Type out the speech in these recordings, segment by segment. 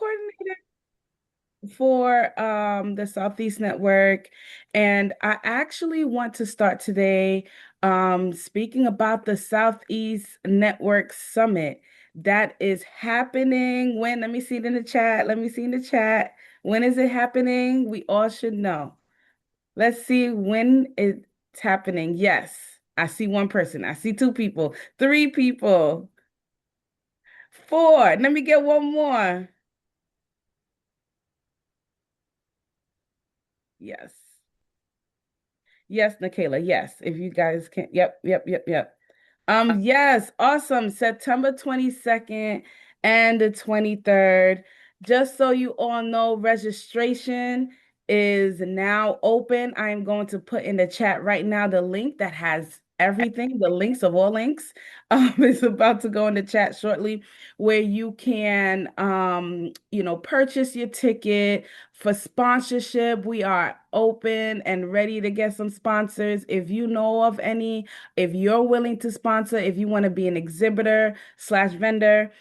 coordinator for the Southeast Network, and I actually want to start today speaking about the Southeast Network Summit that is happening. When? Let me see it in the chat. Let me see in the chat. When is it happening? We all should know. Let's see when it's happening. Yes, I see one person. I see two people, three people, four. Let me get one more. Yes. Yes, Nikayla. Yes. If you guys can. Yep, yep, yep, yep. Yes, awesome. September 22nd and the 23rd. Just so you all know, registration is now open. I am going to put in the chat right now the link that has everything, the links of all links. Is about to go in the chat shortly, where you can purchase your ticket for sponsorship. We are open and ready to get some sponsors. If you know of any, if you're willing to sponsor, if you want to be an exhibitor slash vendor,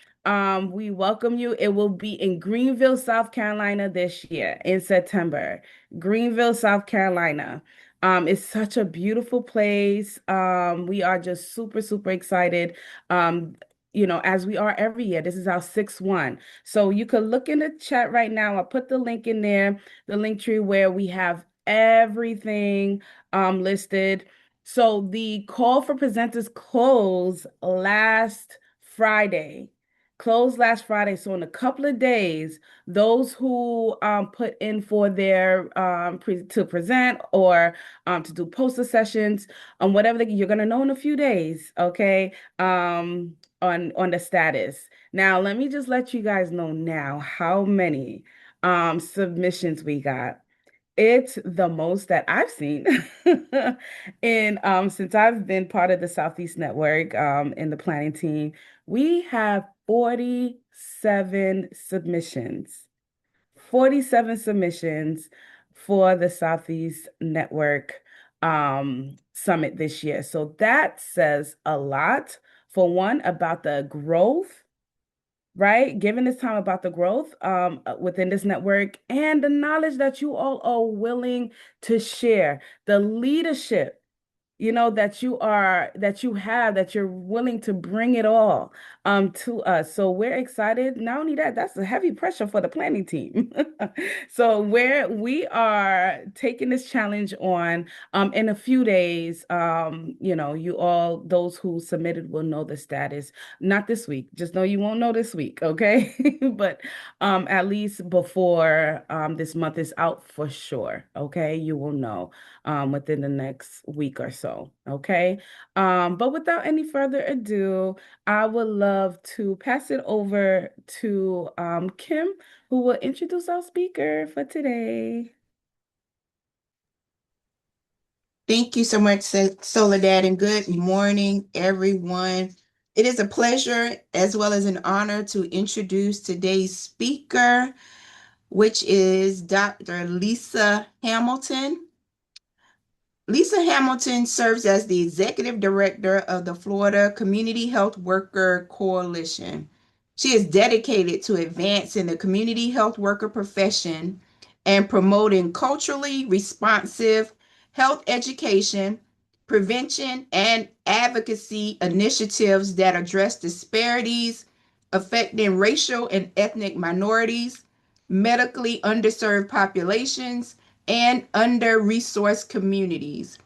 we welcome you. It will be in Greenville, South Carolina this year in September. Greenville, South Carolina. It's such a beautiful place. We are just super, super excited. As we are every year. This is our sixth one. So you could look in the chat right now. I'll put the link in there, the link tree where we have everything listed. So the call for presenters closed last Friday. Closed last Friday. So in a couple of days, those who put in for their to present or to do poster sessions, whatever you're gonna know in a few days, okay? On the status. Now, let me just let you guys know now how many submissions we got. It's the most that I've seen in since I've been part of the Southeast Network in the planning team. We have 47 submissions. 47 submissions for the Southeast Network Summit this year. So that says a lot, for one, about the growth, right? Given this time about the growth within this network and the knowledge that you all are willing to share, the leadership that you have, that you're willing to bring it all to us. So we're excited. Not only that, that's a heavy pressure for the planning team. So we are taking this challenge on in a few days. You all, those who submitted will know the status. Not this week. Just know you won't know this week, okay? But at least before this month is out for sure, okay? You will know within the next week or so. Okay. But without any further ado, I would love to pass it over to Kim, who will introduce our speaker for today. Thank you so much, Soledad, and good morning, everyone. It is a pleasure as well as an honor to introduce today's speaker, which is Dr. Lisa Hamilton. Lisa Hamilton serves as the Executive Director of the Florida Community Health Worker Coalition. She is dedicated to advancing the community health worker profession and promoting culturally responsive health education, prevention, and advocacy initiatives that address disparities affecting racial and ethnic minorities, medically underserved populations, and under-resourced communities.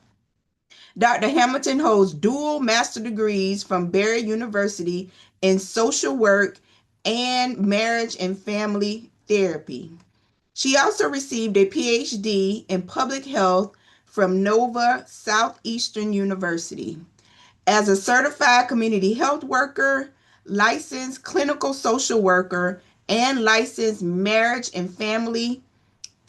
Dr. Hamilton holds dual master degrees from Barry University in social work and marriage and family therapy. She also received a PhD in public health from Nova Southeastern University. As a certified community health worker, licensed clinical social worker, and licensed marriage and family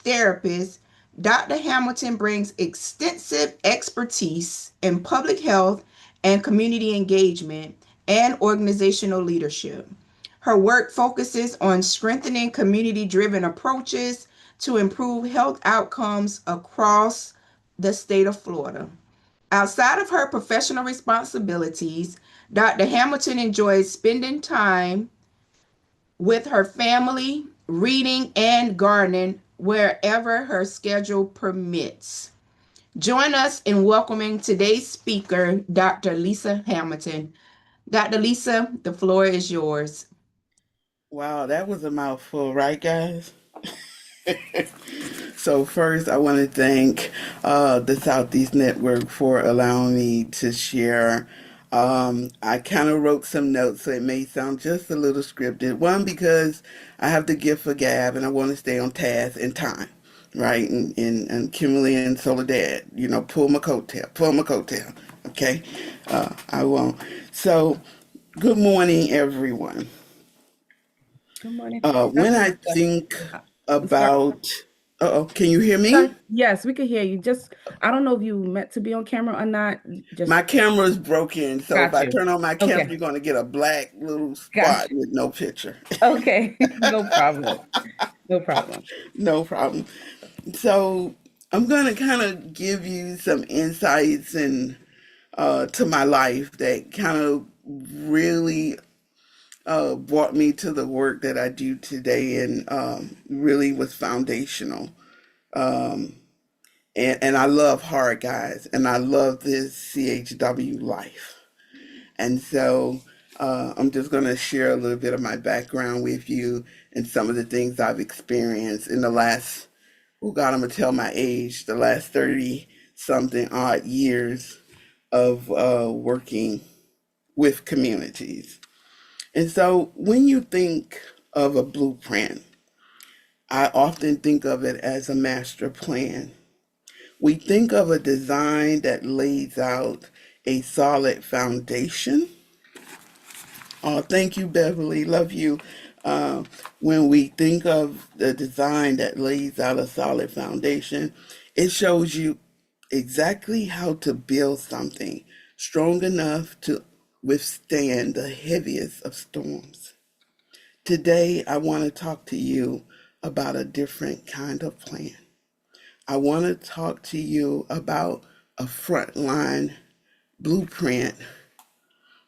therapist, Dr. Hamilton brings extensive expertise in public health and community engagement and organizational leadership. Her work focuses on strengthening community driven approaches to improve health outcomes across the state of Florida. Outside of her professional responsibilities, Dr. Hamilton enjoys spending time with her family, reading, and gardening wherever her schedule permits. Join us in welcoming today's speaker, Dr. Lisa Hamilton. Dr. Lisa, the floor is yours. Wow, that was a mouthful, right, guys? So first, I want to thank the Southeast Network for allowing me to share. I kind of wrote some notes, so it may sound just a little scripted. One, because I have the gift for gab, and I want to stay on task and time, right? And Kimberly and Soledad, pull my coattail, pull my coattail. Okay, I won't. So, good morning, everyone. Good morning, When Dr. I Lisa. think Uh, Sorry. about, uh-oh, can you hear Sorry. me? Yes, we can hear you. Just, I don't know if you meant to be on camera or not. Just My camera's broken, so if got I you. turn on my camera, Okay, you're going to get a black little got spot you. with no picture. Okay, no problem. No problem. No problem. So I'm going to kind of give you some insights and to my life that kind of really brought me to the work that I do today and really was foundational. Um, and I love hard guys, and I love this CHW life. And so I'm just going to share a little bit of my background with you and some of the things I've experienced in the last, oh God, I'm going to tell my age, the last 30 something odd years of working with communities. And so when you think of a blueprint, I often think of it as a master plan. We think of a design that lays out a solid foundation. Oh, thank you, Beverly. Love you. Uh, when we think of the design that lays out a solid foundation, it shows you exactly how to build something strong enough to withstand the heaviest of storms. Today, I want to talk to you about a different kind of plan. I want to talk to you about a frontline blueprint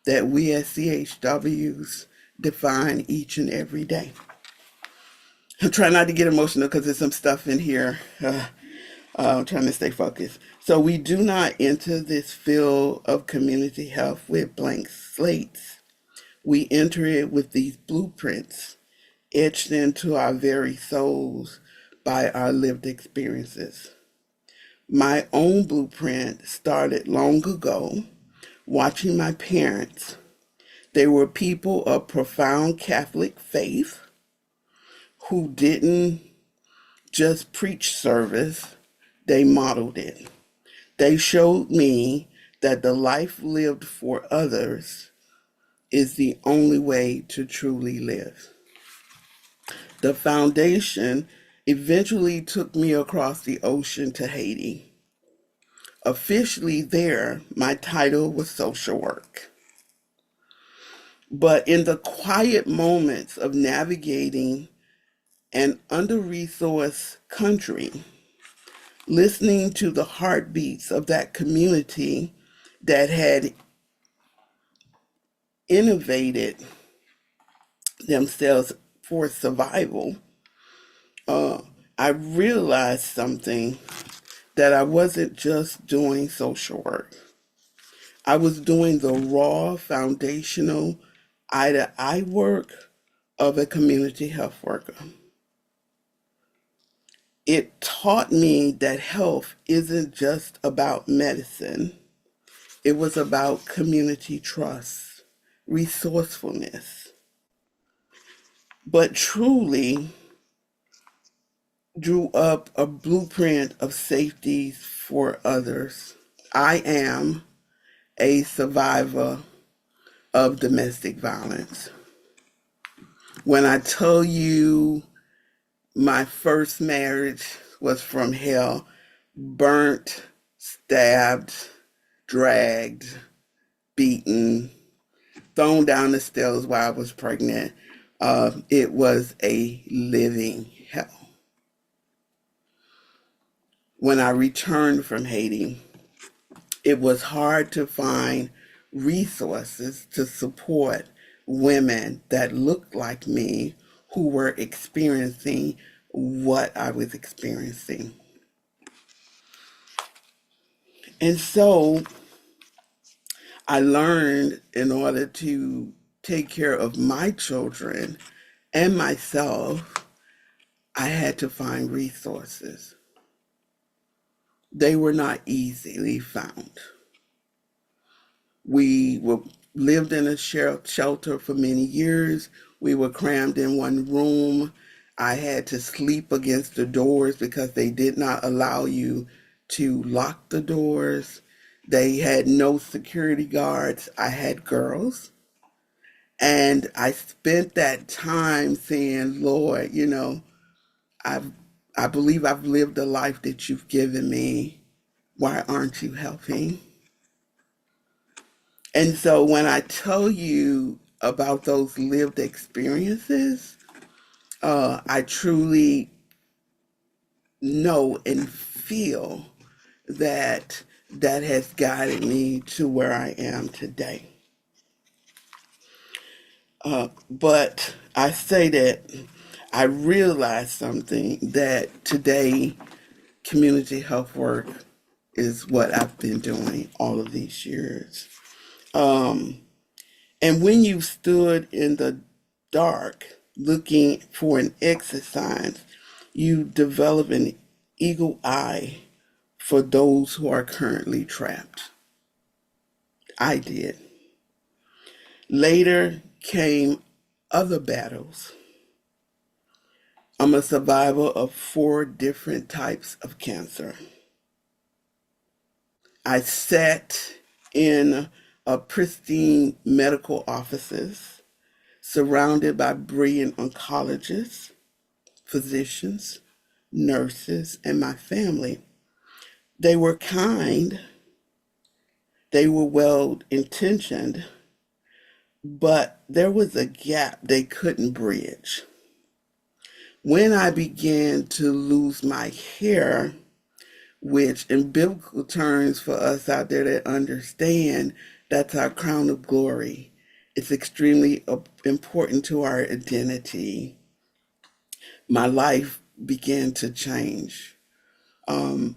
that we as CHWs define each and every day. I'm trying not to get emotional because there's some stuff in here. I'm trying to stay focused. So, we do not enter this field of community health with blank slates. We enter it with these blueprints etched into our very souls by our lived experiences. My own blueprint started long ago watching my parents. They were people of profound Catholic faith who didn't just preach service, they modeled it. They showed me that the life lived for others is the only way to truly live. The foundation eventually took me across the ocean to Haiti. Officially, there, my title was social work. But in the quiet moments of navigating an under resourced country, listening to the heartbeats of that community that had innovated themselves for survival, uh, I realized something that I wasn't just doing social work. I was doing the raw, foundational, eye to eye work of a community health worker. It taught me that health isn't just about medicine, it was about community trust, resourcefulness, but truly drew up a blueprint of safety for others. I am a survivor of domestic violence. When I tell you my first marriage was from hell, burnt, stabbed, dragged, beaten, thrown down the stairs while I was pregnant. It was a living hell. When I returned from Haiti, it was hard to find resources to support women that looked like me who were experiencing what I was experiencing. And so I learned in order to take care of my children and myself, I had to find resources. They were not easily found. We were lived in a shelter for many years. We were crammed in one room. I had to sleep against the doors because they did not allow you to lock the doors. They had no security guards. I had girls. And I spent that time saying, Lord, I've I believe I've lived the life that you've given me. Why aren't you helping? And so when I tell you about those lived experiences, I truly know and feel that that has guided me to where I am today. But I say that I realized something that today community health work is what I've been doing all of these years. Um, and when you stood in the dark looking for an exit sign, you develop an eagle eye for those who are currently trapped. I did. Later came other battles. I'm a survivor of 4 different types of cancer. I sat in a pristine medical offices surrounded by brilliant oncologists, physicians, nurses, and my family. They were kind, they were well intentioned, but there was a gap they couldn't bridge. When I began to lose my hair, which in biblical terms for us out there that understand, that's our crown of glory. It's extremely important to our identity. My life began to change. Um,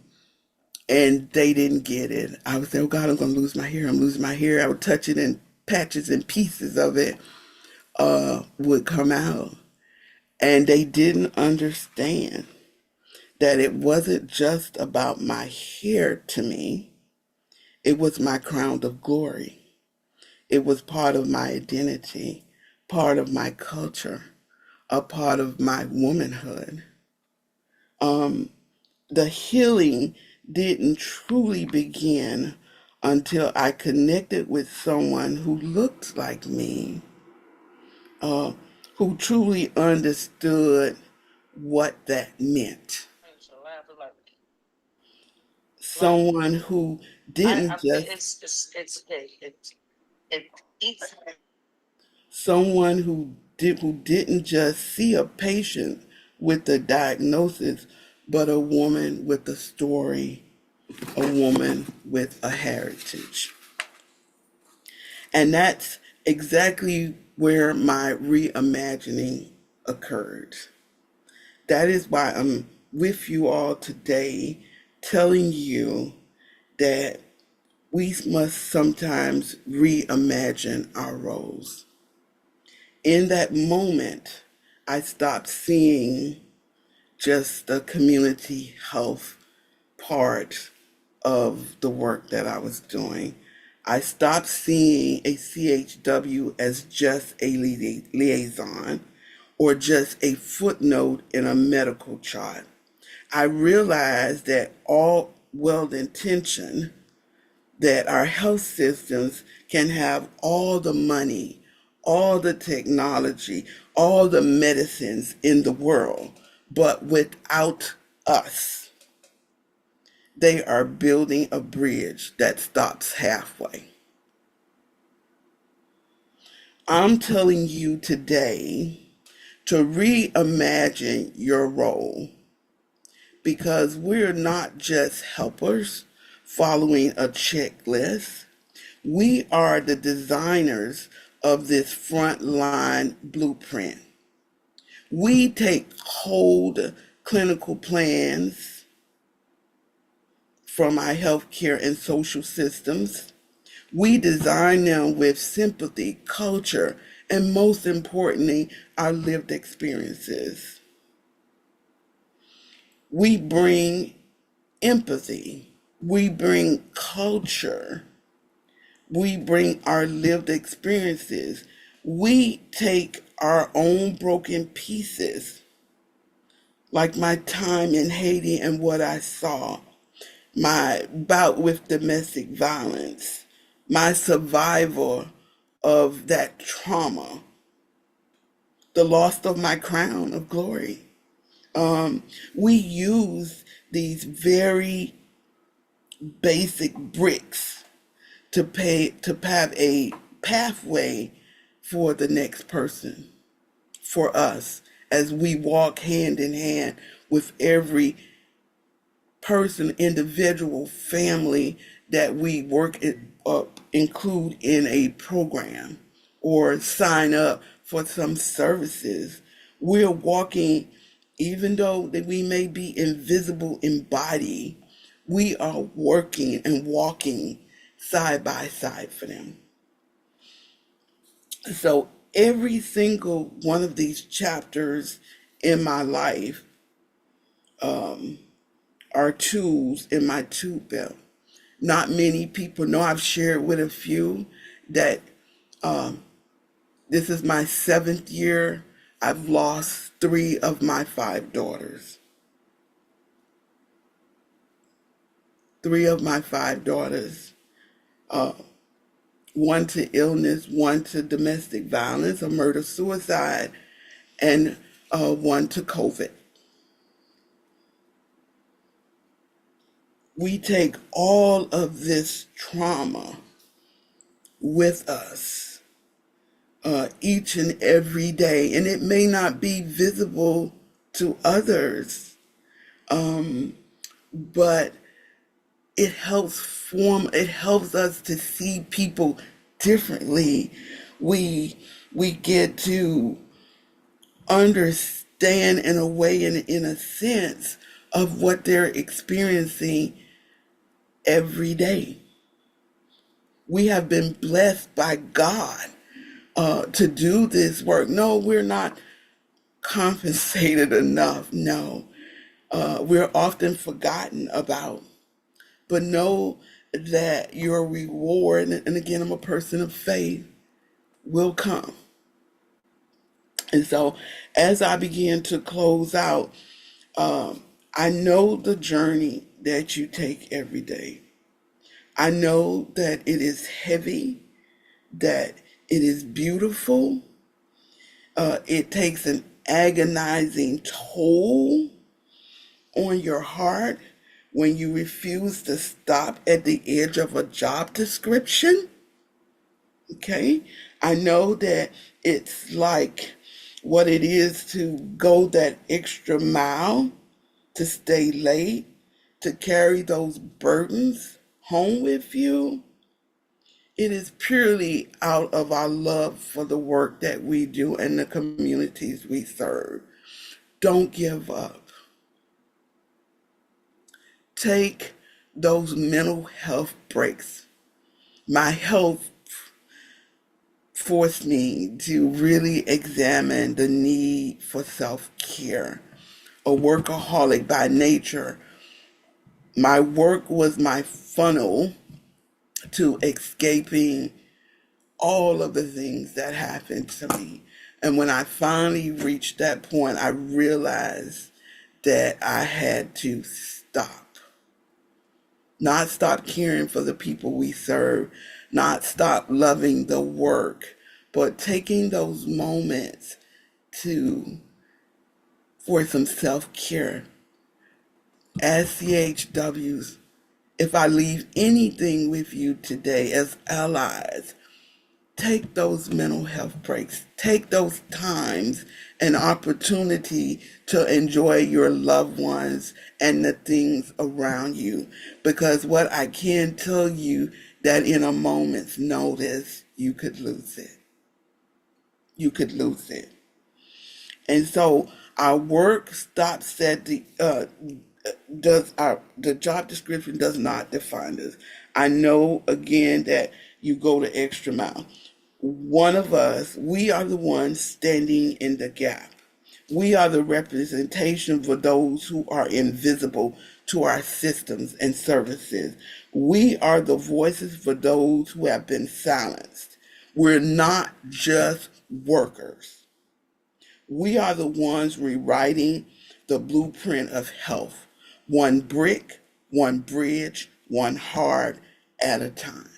and they didn't get it. I would say, oh God, I'm going to lose my hair. I'm losing my hair. I would touch it and patches and pieces of it would come out. And they didn't understand that it wasn't just about my hair to me. It was my crown of glory. It was part of my identity, part of my culture, a part of my womanhood. Um, the healing didn't truly begin until I connected with someone who looked like me, uh, who truly understood what that meant. Someone who didn't just someone who didn't just see a patient with a diagnosis, but a woman with a story, a woman with a heritage. And that's exactly where my reimagining occurred. That is why I'm with you all today, telling you that we must sometimes reimagine our roles. In that moment, I stopped seeing just the community health part of the work that I was doing. I stopped seeing a CHW as just a liaison or just a footnote in a medical chart. I realized that all well intentioned, that our health systems can have all the money, all the technology, all the medicines in the world, but without us, they are building a bridge that stops halfway. I'm telling you today to reimagine your role because we're not just helpers following a checklist. We are the designers of this frontline blueprint. We take cold clinical plans from our healthcare and social systems. We design them with sympathy, culture, and most importantly, our lived experiences. We bring empathy. We bring culture. We bring our lived experiences. We take our own broken pieces, like my time in Haiti and what I saw, my bout with domestic violence, my survival of that trauma, the loss of my crown of glory. We use these very basic bricks to have a pathway for the next person, for us, as we walk hand in hand with every person, individual, family that we include in a program or sign up for some services. We're walking, even though that we may be invisible in body, we are working and walking side by side for them. So every single one of these chapters in my life are tools in my tool belt. Not many people know. I've shared with a few that this is my 7th year. I've lost 3 of my 5 daughters. 3 of my 5 daughters. One to illness, one to domestic violence, a murder suicide, and one to COVID. We take all of this trauma with us each and every day, and it may not be visible to others, but it helps us to see people differently. We get to understand in a way, in a sense, of what they're experiencing every day. We have been blessed by God to do this work. No, we're not compensated enough. No, we're often forgotten about. But know that your reward, and again, I'm a person of faith, will come. And so, as I begin to close out, I know the journey that you take every day. I know that it is heavy, that it is beautiful. It takes an agonizing toll on your heart when you refuse to stop at the edge of a job description. Okay? I know that it's like what it is to go that extra mile, to stay late, to carry those burdens home with you. It is purely out of our love for the work that we do and the communities we serve. Don't give up. Take those mental health breaks. My health forced me to really examine the need for self-care. A workaholic by nature, my work was my funnel to escaping all of the things that happened to me. And when I finally reached that point, I realized that I had to stop. Not stop caring for the people we serve, not stop loving the work, but taking those moments to for some self-care. As CHWs, if I leave anything with you today as allies, take those mental health breaks. Take those times and opportunity to enjoy your loved ones and the things around you. Because what I can tell you, that in a moment's notice, you could lose it. You could lose it. And so our work stops at the job description does not define us. I know again that you go the extra mile. One of us, we are the ones standing in the gap. We are the representation for those who are invisible to our systems and services. We are the voices for those who have been silenced. We're not just workers. We are the ones rewriting the blueprint of health, one brick, one bridge, one heart at a time.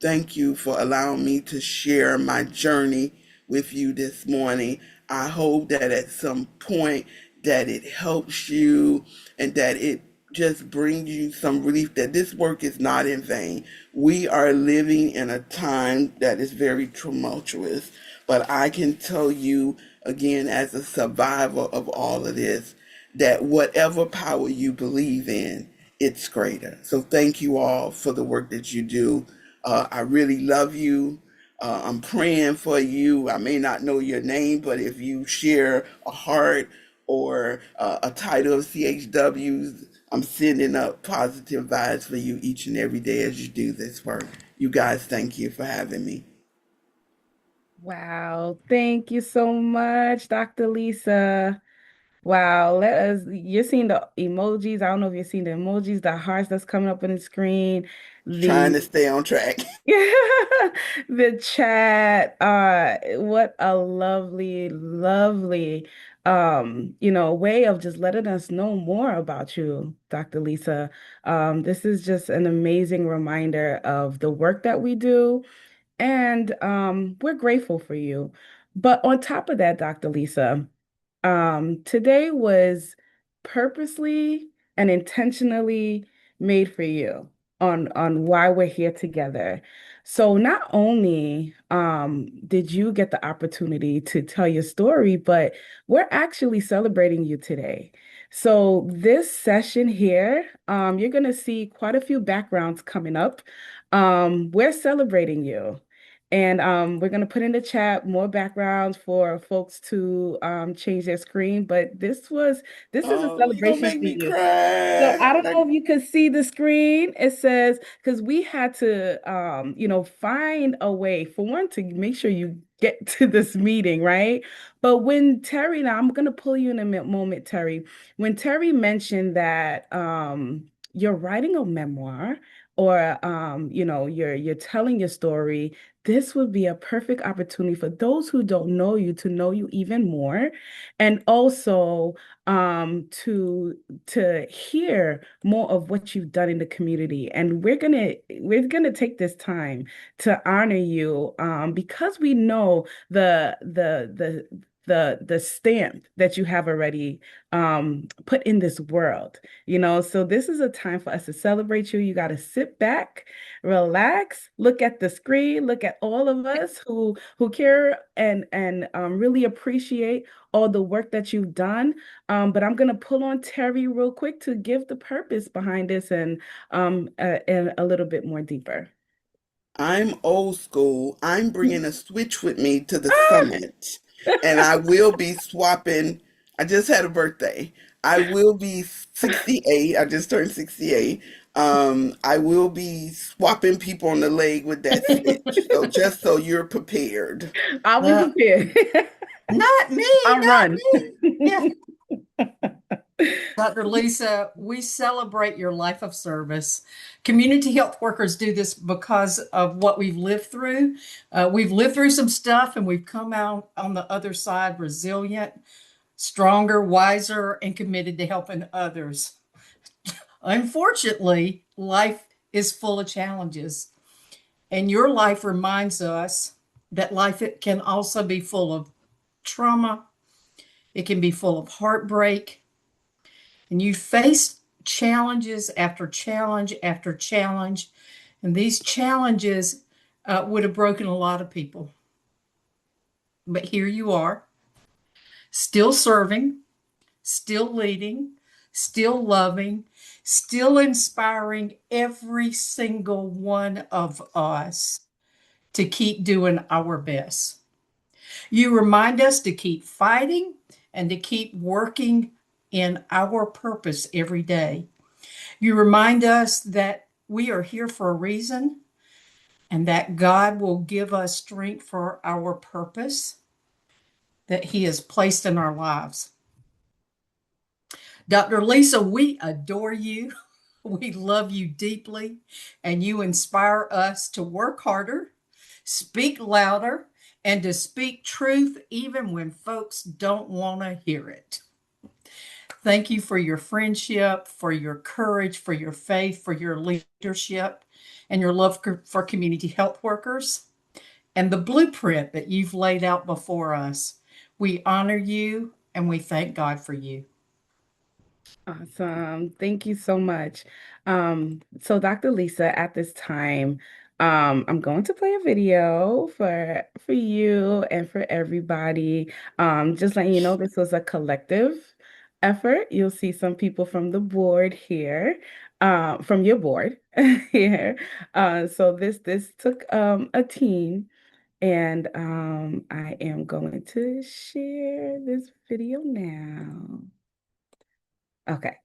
Thank you for allowing me to share my journey with you this morning. I hope that at some point that it helps you and that it just brings you some relief that this work is not in vain. We are living in a time that is very tumultuous, but I can tell you again as a survivor of all of this that whatever power you believe in, it's greater. So thank you all for the work that you do. I really love you. I'm praying for you. I may not know your name, but if you share a heart or a title of CHWs, I'm sending up positive vibes for you each and every day as you do this work. You guys, thank you for having me. Wow. Thank you so much, Dr. Lisa. Wow, you're seeing the emojis. I don't know if you're seeing the emojis, the hearts that's coming up on the screen, Trying the to stay on track. the chat. What a lovely, lovely, way of just letting us know more about you, Dr. Lisa. This is just an amazing reminder of the work that we do, and we're grateful for you. But on top of that, Dr. Lisa, today was purposely and intentionally made for you on why we're here together. So not only did you get the opportunity to tell your story, but we're actually celebrating you today. So this session here, you're gonna see quite a few backgrounds coming up. We're celebrating you. And we're going to put in the chat more backgrounds for folks to change their screen. But this is a Oh, you gonna celebration make for me you. So cry. I don't know if you could see the screen. It says, because we had to, find a way for one to make sure you get to this meeting, right? But when Terry, now I'm going to pull you in a moment, Terry. When Terry mentioned that you're writing a memoir or you're telling your story, this would be a perfect opportunity for those who don't know you to know you even more, and also to hear more of what you've done in the community. And we're gonna take this time to honor you, because we know the stamp that you have already put in this world. So this is a time for us to celebrate you. You got to sit back, relax, look at the screen, look at all of us who care and really appreciate all the work that you've done. But I'm gonna pull on Terry real quick to give the purpose behind this and a little bit more deeper. I'm old school. I'm bringing a switch with me to the Ah! summit, and I will be swapping. I just had a birthday. I will be 68. I just turned 68. I will be swapping people on the leg with that switch. So just so you're prepared. I'll be Uh, prepared. Not me, I'll not run. me. Yeah. Dr. Lisa, we celebrate your life of service. Community health workers do this because of what we've lived through. We've lived through some stuff and we've come out on the other side resilient, stronger, wiser, and committed to helping others. Unfortunately, life is full of challenges, and your life reminds us that life it can also be full of trauma, it can be full of heartbreak, and you face challenges after challenge after challenge. And these challenges would have broken a lot of people. But here you are, still serving, still leading, still loving, still inspiring every single one of us to keep doing our best. You remind us to keep fighting and to keep working in our purpose every day. You remind us that we are here for a reason and that God will give us strength for our purpose that He has placed in our lives. Dr. Lisa, we adore you. We love you deeply, and you inspire us to work harder, speak louder, and to speak truth even when folks don't want to hear it. Thank you for your friendship, for your courage, for your faith, for your leadership, and your love for community health workers, and the blueprint that you've laid out before us. We honor you and we thank God for you. Awesome. Thank you so much. So Dr. Lisa, at this time, I'm going to play a video for you and for everybody. Just letting you know this was a collective effort. You'll see some people from the board here, from your board here. So this took a team, and I am going to share this video now. Okay.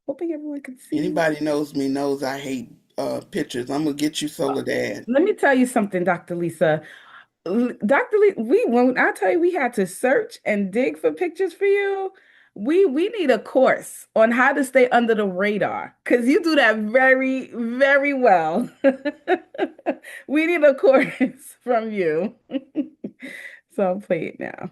Hoping everyone can see. Anybody knows me knows I hate pictures. I'm gonna get you Soledad. Let me tell you something, Dr. Lisa. Dr. Lee, when I tell you we had to search and dig for pictures for you, we need a course on how to stay under the radar because you do that very, very well. We need a course from you. So I'll play it now.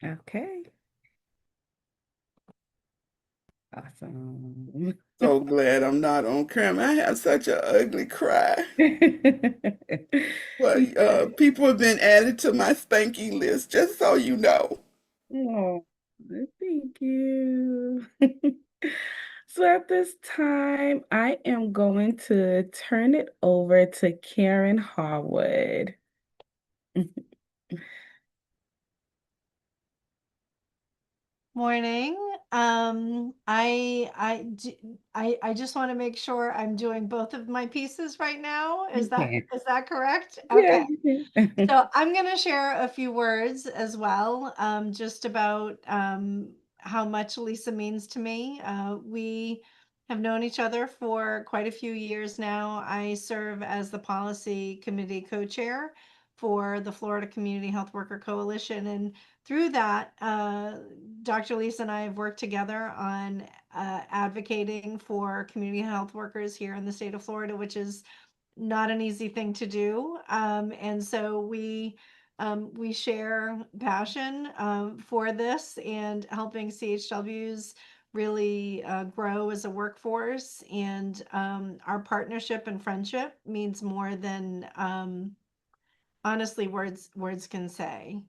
Okay. Awesome. So glad I'm not on camera. I have such an ugly cry. But Yeah. people have been added to my spanking list, just so you know. Oh, thank you. So at this time, I am going to turn it over to Karen Harwood. Morning. I just want to make sure I'm doing both of my pieces right now. You can. Is that correct? Yeah, Okay. you can. So I'm going to share a few words as well, just about how much Lisa means to me. We have known each other for quite a few years now. I serve as the policy committee co-chair for the Florida Community Health Worker Coalition, and through that, Dr. Lisa and I have worked together on advocating for community health workers here in the state of Florida, which is not an easy thing to do. And so we share passion for this and helping CHWs really grow as a workforce. And our partnership and friendship means more than honestly words can say.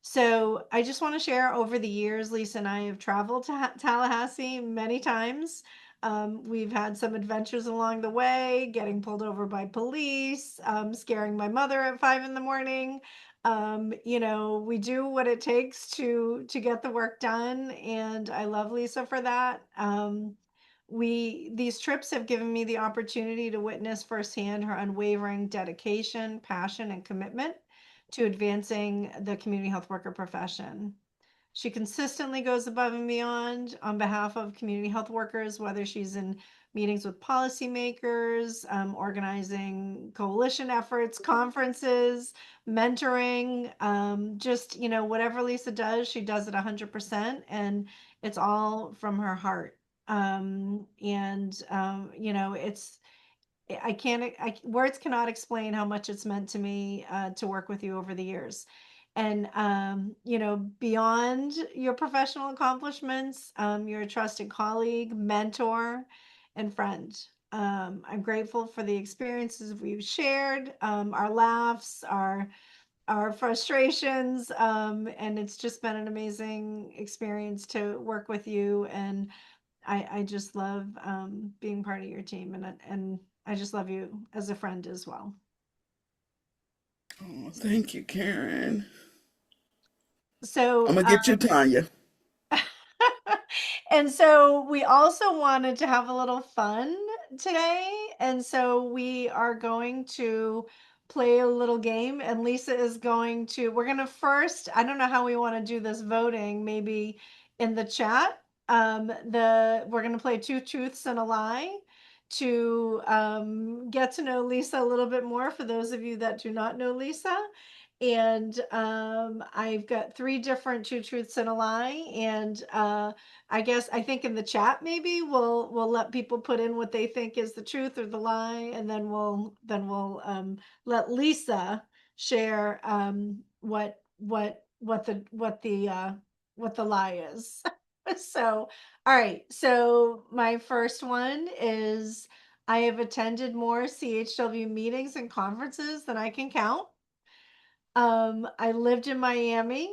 So I just want to share over the years, Lisa and I have traveled to Tallahassee many times. We've had some adventures along the way, getting pulled over by police, scaring my mother at 5 in the morning. We do what it takes to get the work done, and I love Lisa for that. We These trips have given me the opportunity to witness firsthand her unwavering dedication, passion, and commitment to advancing the community health worker profession. She consistently goes above and beyond on behalf of community health workers, whether she's in meetings with policymakers, organizing coalition efforts, conferences, mentoring, just, whatever Lisa does, she does it 100%. And it's all from her heart. It's, I can't, words cannot explain how much it's meant to me to work with you over the years. And, beyond your professional accomplishments, you're a trusted colleague, mentor, and friend. I'm grateful for the experiences we've shared, our laughs, our frustrations, and it's just been an amazing experience to work with you. And I just love being part of your team, and I just love you as a friend as well. Oh, thank you, Karen. I'm So, gonna get you, Tanya. and so we also wanted to have a little fun today. And so we are going to play a little game. And Lisa is we're going to first, I don't know how we want to do this voting, maybe in the chat. We're going to play two truths and a lie to get to know Lisa a little bit more for those of you that do not know Lisa. And I've got three different two truths and a lie. And I think in the chat maybe we'll let people put in what they think is the truth or the lie, and then we'll let Lisa share what the lie is. So, all right. So my first one is I have attended more CHW meetings and conferences than I can count. I lived in Miami.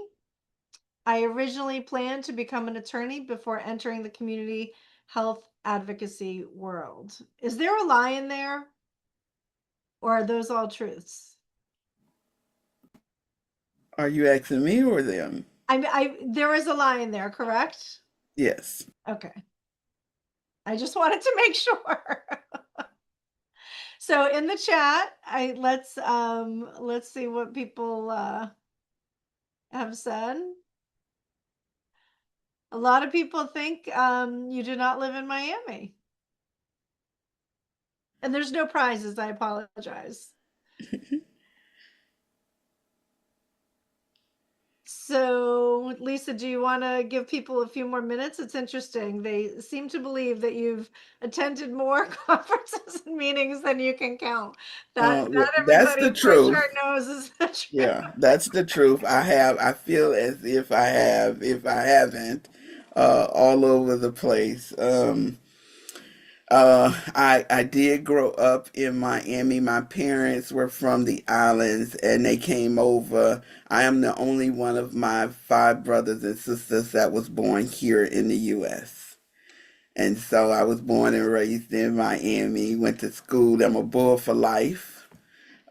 I originally planned to become an attorney before entering the community health advocacy world. Is there a lie in there, or are those all truths? Are you asking me or them? There is a lie in there, correct? Yes. Okay. I just wanted to make sure. So in the chat, let's see what people have said. A lot of people think you do not live in Miami. And there's no prizes. I apologize. So, Lisa, do you want to give people a few more minutes? It's interesting. They seem to believe that you've attended more conferences and meetings than you can count. That Well, not that's everybody the for truth. sure knows is the truth. Yeah, that's the truth. I feel as if I have, if I haven't, all over the place. I did grow up in Miami. My parents were from the islands and they came over. I am the only one of my five brothers and sisters that was born here in the U.S. And so I was born and raised in Miami, went to school. I'm a bull for life.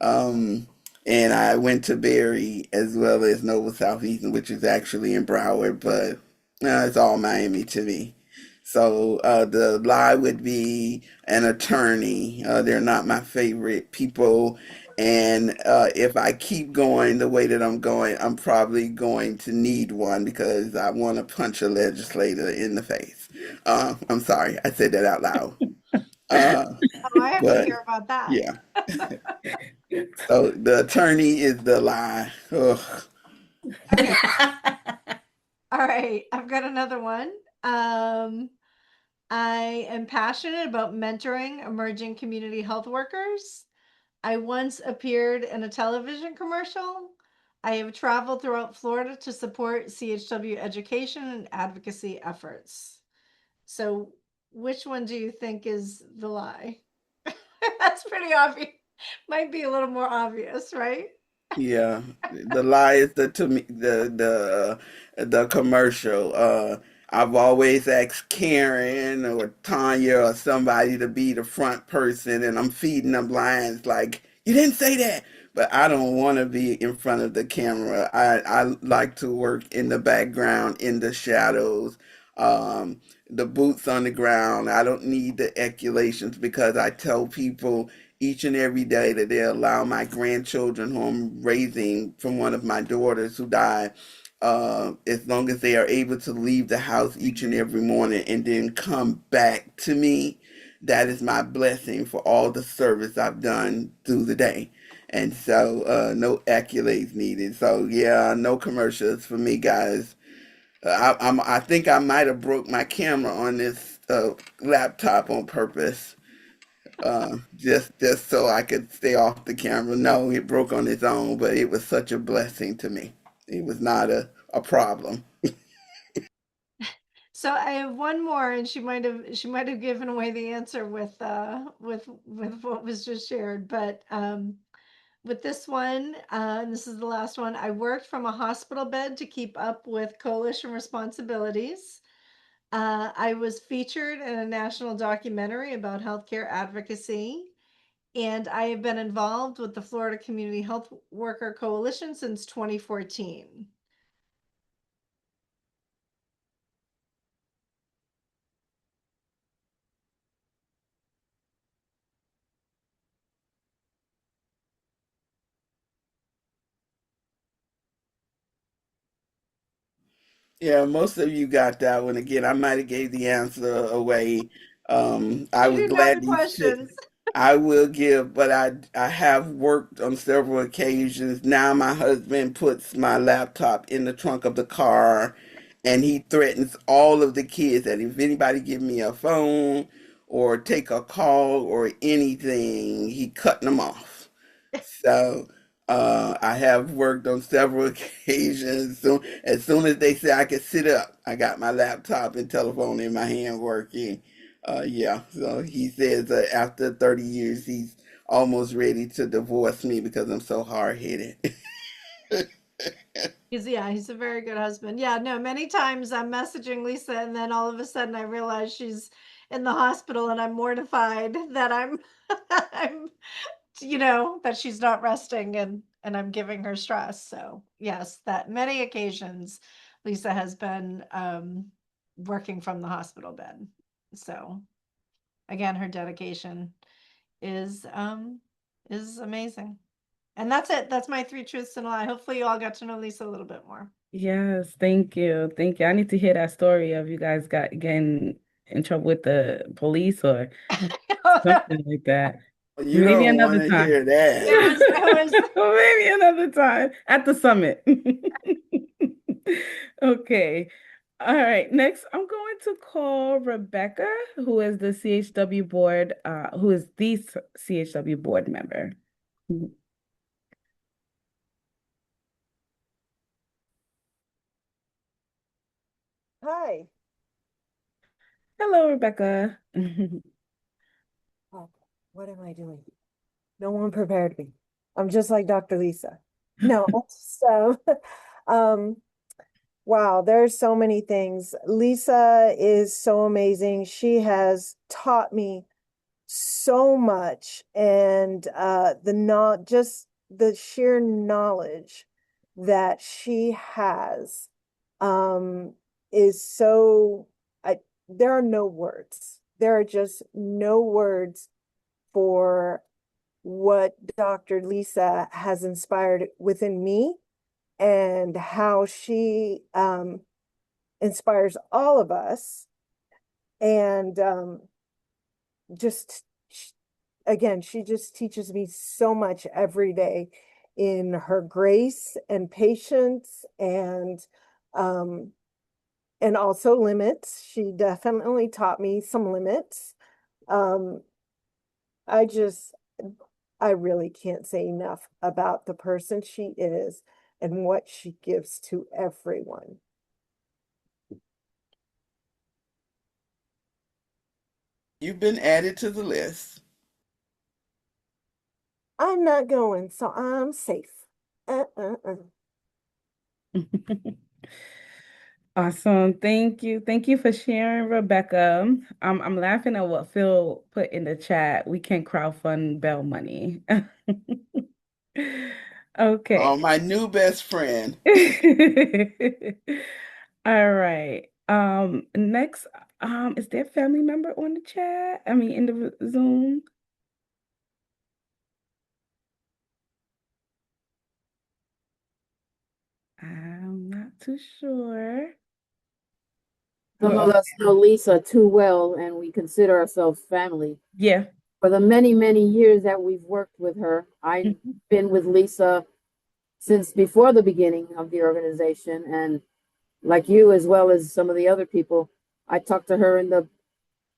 Um, and I went to Berry as well as Nova Southeastern, which is actually in Broward, but it's all Miami to me. So the lie would be an attorney. They're not my favorite people. And if I keep going the way that I'm going, I'm probably going to need one because I want to punch a legislator in the face. I'm sorry, I said that out loud. Uh, Oh, I have to but hear about that. yeah. So the attorney is the lie. Ugh. Okay. All right. I've got another one. Um, I am passionate about mentoring emerging community health workers. I once appeared in a television commercial. I have traveled throughout Florida to support CHW education and advocacy efforts. So, which one do you think is the lie? That's pretty obvious. Might be a little more obvious, right? Yeah, the lie is the to me the commercial. I've always asked Karen or Tanya or somebody to be the front person, and I'm feeding them lines like, you didn't say that. But I don't want to be in front of the camera. I like to work in the background, in the shadows, um, the boots on the ground. I don't need the eculations because I tell people each and every day that they allow my grandchildren who I'm raising from one of my daughters who died, as long as they are able to leave the house each and every morning and then come back to me, that is my blessing for all the service I've done through the day. And so, no accolades needed. So, yeah, no commercials for me, guys. I think I might have broke my camera on this laptop on purpose, just so I could stay off the camera. No, it broke on its own, but it was such a blessing to me. It was not a problem. So I have one more, and she might have given away the answer with what was just shared. But with this one, and this is the last one, I worked from a hospital bed to keep up with coalition responsibilities. I was featured in a national documentary about healthcare advocacy, and I have been involved with the Florida Community Health Worker Coalition since 2014. Yeah, most of you got that one. Again, I might have gave the answer away. I You would didn't know the gladly sit. questions. I will give, but I have worked on several occasions. Now my husband puts my laptop in the trunk of the car, and he threatens all of the kids that if anybody give me a phone or take a call or anything, he cutting them off. So I have worked on several occasions. So as soon as they say I could sit up, I got my laptop and telephone in my hand working. Yeah, so he says after 30 years, he's almost ready to divorce me because I'm so hard headed. He's a very good husband. Yeah, no, many times I'm messaging Lisa and then all of a sudden I realize she's in the hospital and I'm mortified that I'm I'm that she's not resting and I'm giving her stress. So, yes, that many occasions Lisa has been working from the hospital bed. So, again, her dedication is is amazing. And that's it. That's my three truths and a lie. Hopefully you all got to know Lisa a little bit more. Yes, thank you. Thank you. I need to hear that story of you guys got getting in trouble with the police or something like that. You Maybe don't want another to time. hear that. it was Maybe another time at the summit. Okay. All right. Next, I'm going to call Rebecca, who is the CHW board, who is the CHW board member. Hi. Hello, Rebecca. Oh, what am I doing? No one prepared me. I'm just like Dr. Lisa. No, so um wow, there's so many things. Lisa is so amazing. She has taught me so much and the not just the sheer knowledge that she has um is so I there are no words. There are just no words for what Dr. Lisa has inspired within me and how she inspires all of us. And just again, she just teaches me so much every day in her grace and patience um and also limits. She definitely taught me some limits. Um I just I really can't say enough about the person she is and what she gives to everyone. You've been added to the list. I'm not going, so I'm safe. Uh-uh-uh. Awesome. Thank you. Thank you for sharing, Rebecca. I'm laughing at what Phil put in the chat. We can crowdfund Bell money. Oh, Okay. my new best friend. All right. Next, is there a family member on the chat? I mean, in the Zoom? I'm not too sure. Some Oh, of us know Lisa too well, and we consider ourselves family. yeah. For the many, many years that we've worked with her, I've been with Lisa since before the beginning of the organization. And like you, as well as some of the other people, I talk to her in the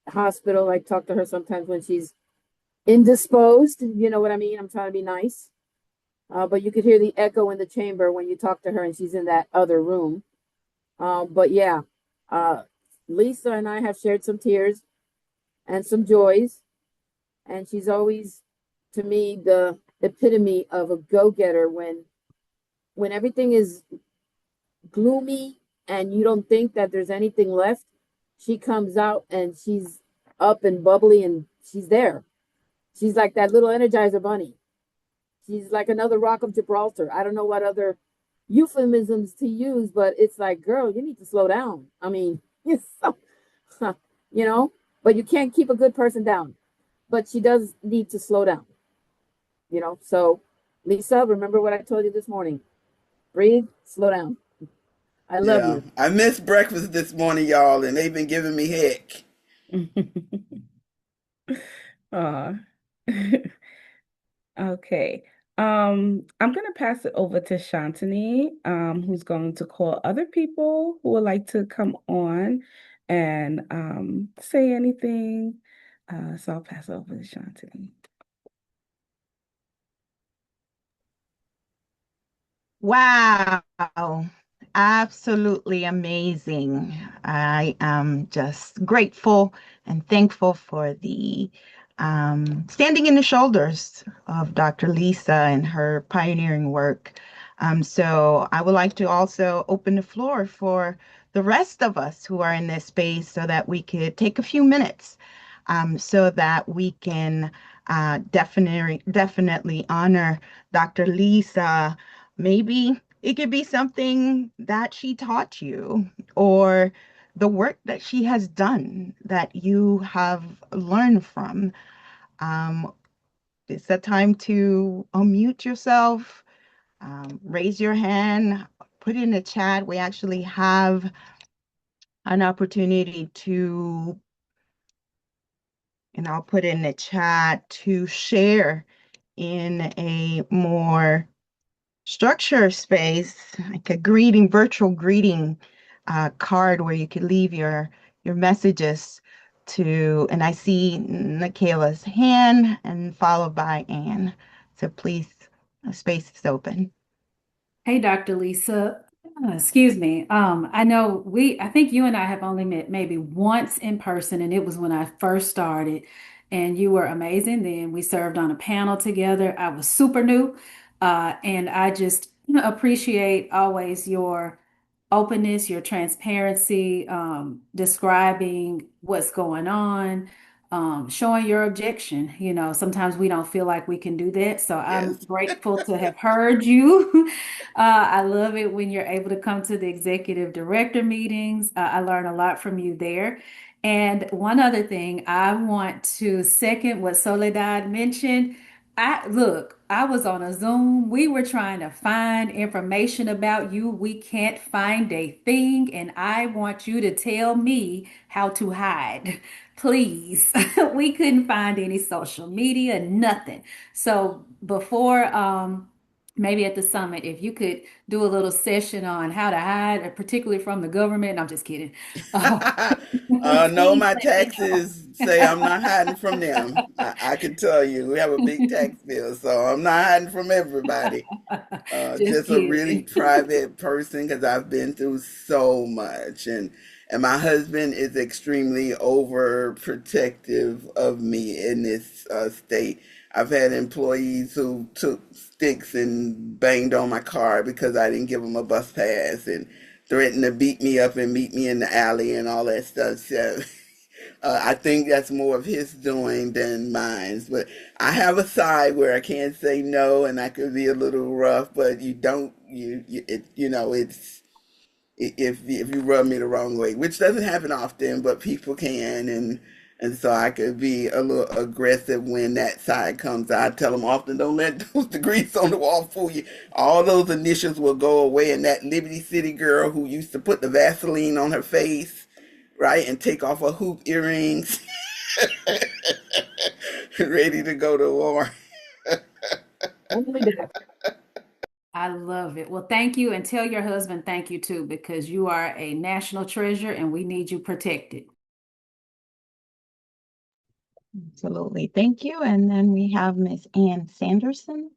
hospital. I talk to her sometimes when she's indisposed. You know what I mean? I'm trying to be nice. But you could hear the echo in the chamber when you talk to her and she's in that other room. But yeah, uh, Lisa and I have shared some tears and some joys. And she's always, to me, the epitome of a go-getter when everything is gloomy and you don't think that there's anything left. She comes out and she's up and bubbly and she's there. She's like that little Energizer bunny. She's like another Rock of Gibraltar. I don't know what other euphemisms to use, but it's like, girl, you need to slow down. I mean, it's so, you know, but you can't keep a good person down. But she does need to slow down, you know. So, Lisa, remember what I told you this morning. Breathe, slow down. I love Yeah, you. I missed breakfast this morning, y'all, and they've been giving me heck. Aw. Okay. I'm gonna pass it over to Shantini, who's going to call other people who would like to come on and say anything. So I'll pass it over to Shantini. Wow, absolutely amazing. I am just grateful and thankful for the standing in the shoulders of Dr. Lisa and her pioneering work. So I would like to also open the floor for the rest of us who are in this space so that we could take a few minutes so that we can definitely honor Dr. Lisa. Maybe it could be something that she taught you or the work that she has done that you have learned from. Um, it's a time to unmute yourself, raise your hand, put it in the chat. We actually have an opportunity to, and I'll put in the chat to share in a more structure space, like a greeting, virtual greeting card where you could leave your messages to, and I see Nikayla's hand and followed by Anne. So please, the space is open. Hey, Dr. Lisa. Excuse me. I think you and I have only met maybe once in person, and it was when I first started, and you were amazing. Then we served on a panel together. I was super new, and I just appreciate always your openness, your transparency, describing what's going on, showing your objection. Sometimes we don't feel like we can do that. So I'm Yes. grateful to have heard you. I love it when you're able to come to the executive director meetings. I learn a lot from you there. And one other thing, I want to second what Soledad mentioned. I was on a Zoom. We were trying to find information about you. We can't find a thing, and I want you to tell me how to hide. Please. We couldn't find any social media, nothing. So before maybe at the summit, if you could do a little session on how to hide, particularly from the government. I'm just kidding. No, Please my let me know. taxes say I'm not hiding from them. I can tell you, we have a big tax bill, so I'm not hiding from everybody. Just Just a really kidding. private person because I've been through so much, and my husband is extremely overprotective of me in this state. I've had employees who took sticks and banged on my car because I didn't give them a bus pass, and threaten to beat me up and meet me in the alley and all that stuff. So I think that's more of his doing than mine. But I have a side where I can't say no, and I could be a little rough. But you don't, you know, it's if you rub me the wrong way, which doesn't happen often, but people can, and so I could be a little aggressive when that side comes out. I tell them often, don't let those degrees on the wall fool you. All those initials will go away, and that Liberty City girl who used to put the Vaseline on her face, right, and take off her hoop earrings, ready to go to war. Only that. I love it. Well, thank you, and tell your husband thank you too, because you are a national treasure and we need you protected. Absolutely. Thank you. And then we have Miss Ann Sanderson.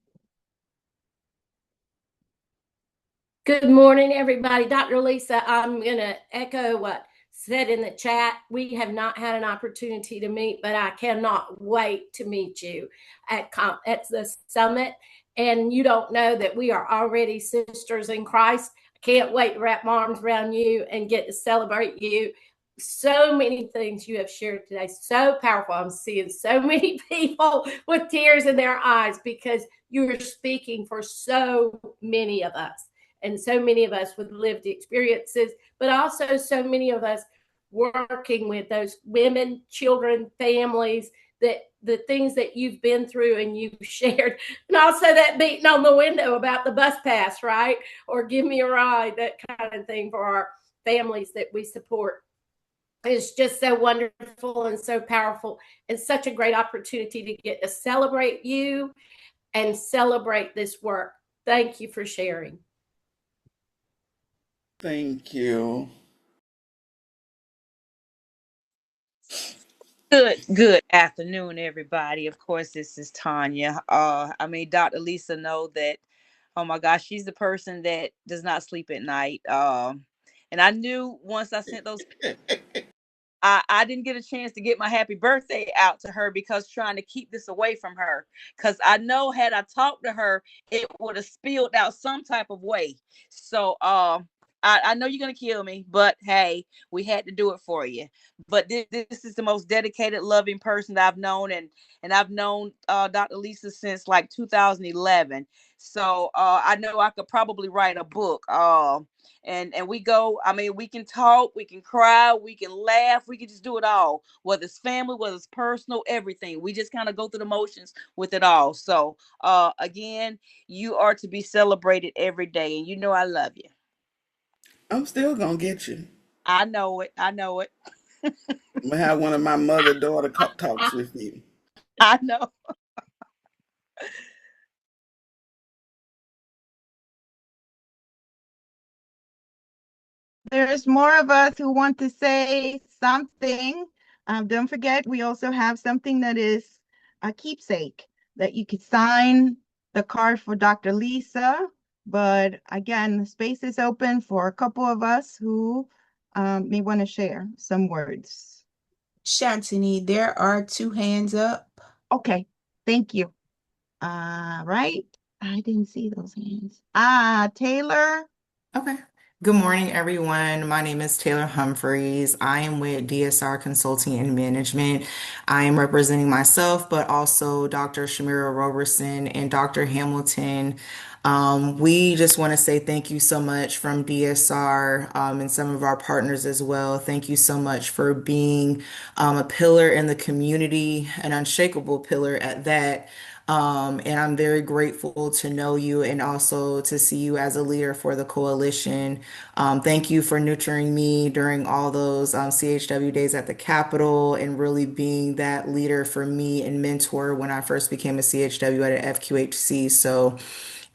Good morning, everybody. Dr. Lisa, I'm going to echo what said in the chat. We have not had an opportunity to meet, but I cannot wait to meet you at the summit. And you don't know that we are already sisters in Christ. I can't wait to wrap my arms around you and get to celebrate you. So many things you have shared today, so powerful. I'm seeing so many people with tears in their eyes because you're speaking for so many of us. And so many of us with lived experiences, but also so many of us working with those women, children, families, that the things that you've been through and you've shared. And also that beating on the window about the bus pass, right? Or give me a ride, that kind of thing for our families that we support. It's just so wonderful and so powerful and such a great opportunity to get to celebrate you and celebrate this work. Thank you for sharing. Thank you. Good afternoon, everybody. Of course, this is Tanya. Dr. Lisa know that, oh my gosh, she's the person that does not sleep at night. And I knew once I sent those I didn't get a chance to get my happy birthday out to her because trying to keep this away from her. Because I know had I talked to her, it would have spilled out some type of way. So I know you're gonna kill me, but hey, we had to do it for you. But this is the most dedicated, loving person that I've known, and I've known Dr. Lisa since like 2011. So I know I could probably write a book. And we go, I mean, we can talk, we can cry, we can laugh, we can just do it all, whether it's family, whether it's personal, everything. We just kind of go through the motions with it all. So again, you are to be celebrated every day, and you know I love you. I'm still gonna get you. I know it. I know it. I'm gonna have one of my mother-daughter talks with you. I know. There's more of us who want to say something. Don't forget, we also have something that is a keepsake that you could sign the card for Dr. Lisa. But again, the space is open for a couple of us who may want to share some words. Shantini, there are two hands up. Okay, thank you. Right. I didn't see those hands. Taylor. Okay. Good morning, everyone. My name is Taylor Humphreys. I am with DSR Consulting and Management. I am representing myself, but also Dr. Shamira Roberson and Dr. Hamilton. We just want to say thank you so much from DSR and some of our partners as well. Thank you so much for being a pillar in the community, an unshakable pillar at that. And I'm very grateful to know you and also to see you as a leader for the coalition. Thank you for nurturing me during all those CHW days at the Capitol and really being that leader for me and mentor when I first became a CHW at an FQHC. So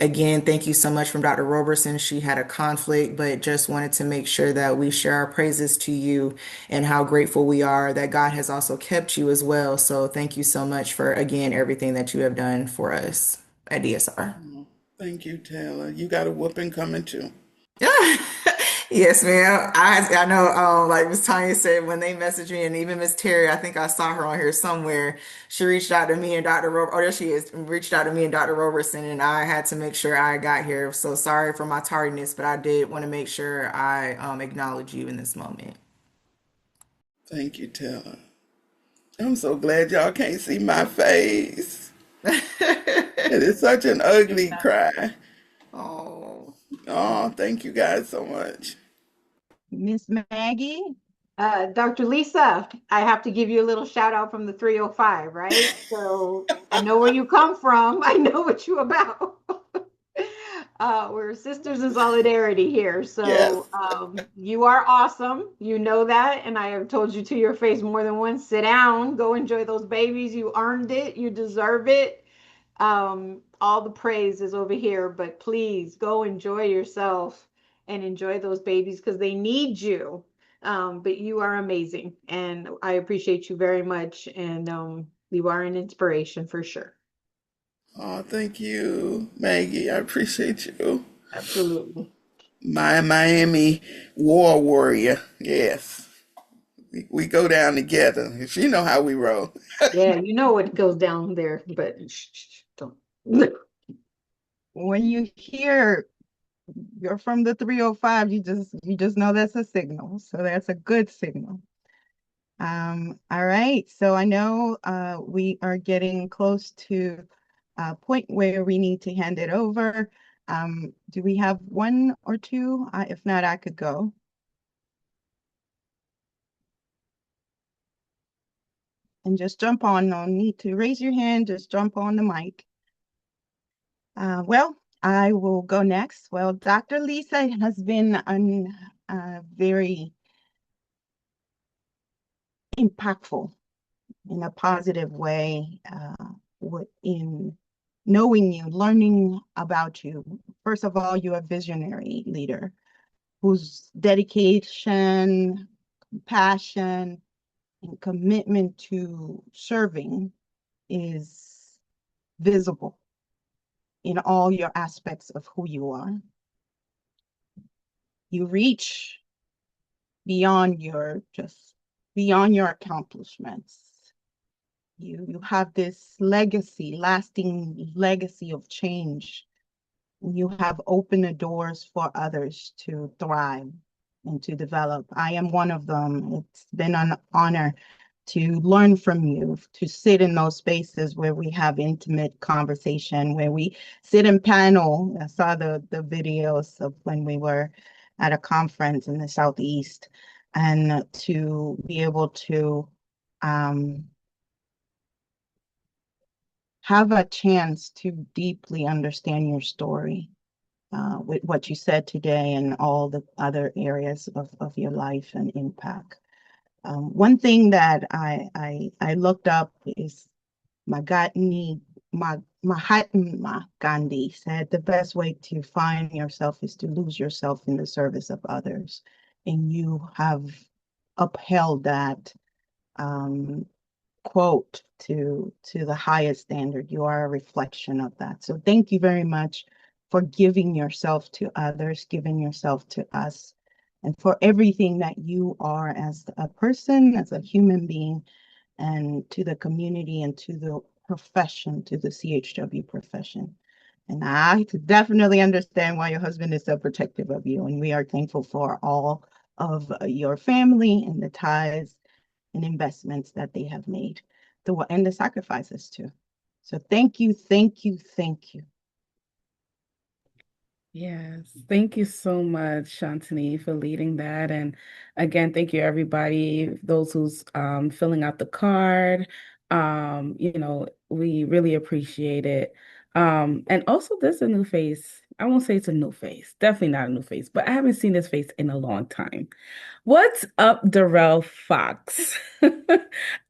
again, thank you so much from Dr. Roberson. She had a conflict, but just wanted to make sure that we share our praises to you and how grateful we are that God has also kept you as well. So thank you so much for, again, everything that you have done for us at DSR. Thank you, Taylor. You got a whooping coming too. Yes, ma'am. I know, like Miss Tanya said, when they messaged me, and even Miss Terry, I think I saw her on here somewhere. She reached out to me and Dr. Oh, there she is. Reached out to me and Dr. Robertson, and I had to make sure I got here. So sorry for my tardiness, but I did want to make sure I acknowledge you in this moment. Thank you, Taylor. I'm so glad y'all can't see my face. It is such an ugly cry. Oh. Oh, thank you guys so much. Miss Maggie. Dr. Lisa, I have to give you a little shout out from the 305, right? So I know where you come from. I know what you about. We're sisters in solidarity here. Yes. So you are awesome. You know that. And I have told you to your face more than once, sit down, go enjoy those babies. You earned it. You deserve it. All the praise is over here, but please go enjoy yourself and enjoy those babies because they need you. But you are amazing, and I appreciate you very much. And you are an inspiration for sure. Oh, thank you, Maggie. I appreciate you. Absolutely. My Miami war warrior. Yes. We go down together. She know how we roll. Yeah, you know what goes down there, but don't. When you hear you're from the 305, you just know that's a signal. So that's a good signal. All right. So I know we are getting close to a point where we need to hand it over. Do we have one or two? If not, I could go. And just jump on. No need to raise your hand. Just jump on the mic. Well, I will go next. Well, Dr. Lisa has been very impactful in a positive way in knowing you, learning about you. First of all, you're a visionary leader whose dedication, passion, and commitment to serving is visible in all your aspects of who you are. You reach beyond your accomplishments. You have this legacy, lasting legacy of change. You have opened the doors for others to thrive and to develop. I am one of them. It's been an honor to learn from you, to sit in those spaces where we have intimate conversation, where we sit in panel. I saw the videos of when we were at a conference in the Southeast, and to be able to have a chance to deeply understand your story with what you said today and all the other areas of your life and impact. One thing that I looked up is Mahatma Gandhi said the best way to find yourself is to lose yourself in the service of others. And you have upheld that quote to the highest standard. You are a reflection of that. So thank you very much for giving yourself to others, giving yourself to us, and for everything that you are as a person, as a human being, and to the community and to the profession, to the CHW profession. And I definitely understand why your husband is so protective of you. And we are thankful for all of your family and the ties and investments that they have made and the sacrifices too. So thank you, thank you, thank you. Yes, thank you so much, Shantini, for leading that. And again, thank you everybody, those who's filling out the card. We really appreciate it. And also there's a new face. I won't say it's a new face, definitely not a new face, but I haven't seen this face in a long time. What's up, Darrell Fox?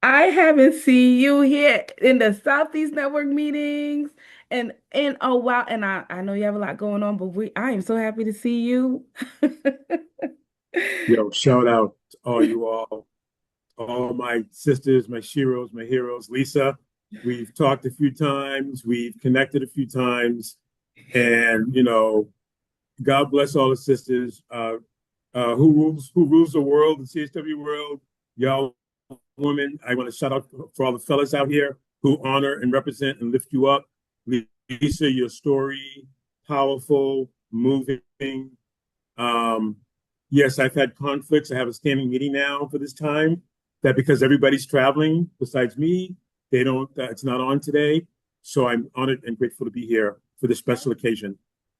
I haven't seen you here in the Southeast Network meetings and in a while. And I know you have a lot going on, but I am so happy to see you. Yo, shout out to all my sisters, my sheroes, my heroes. Lisa, we've talked a few times, we've connected a few times, and God bless all the sisters. who rules the world, the CHW world, y'all women. I want to shout out for all the fellas out here who honor and represent and lift you up. Lisa, your story, powerful, moving. Um, yes, I've had conflicts. I have a standing meeting now for this time that because everybody's traveling besides me, they don't, it's not on today. So I'm honored and grateful to be here for this special occasion.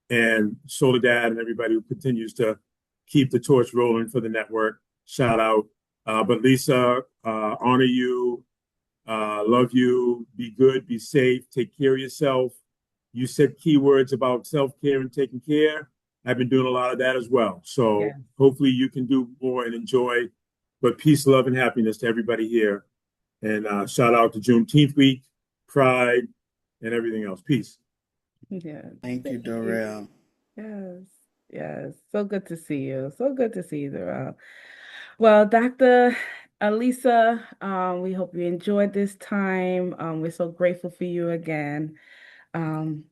And Soledad and everybody who continues to keep the torch rolling for the network. Shout out. But Lisa, honor you, love you, be good, be safe, take care of yourself. You said keywords about self-care and taking care. I've been doing a lot of that as well. So Yeah. hopefully you can do more and enjoy. But peace, love, and happiness to everybody here. And shout out to Juneteenth week, Pride, and everything else. Peace. Yes. Thank you, Thank you. Dorel. Yes. Yes. So good to see you. So good to see you, Darrell. Well, Dr. Alisa, we hope you enjoyed this time. We're so grateful for you again. Um,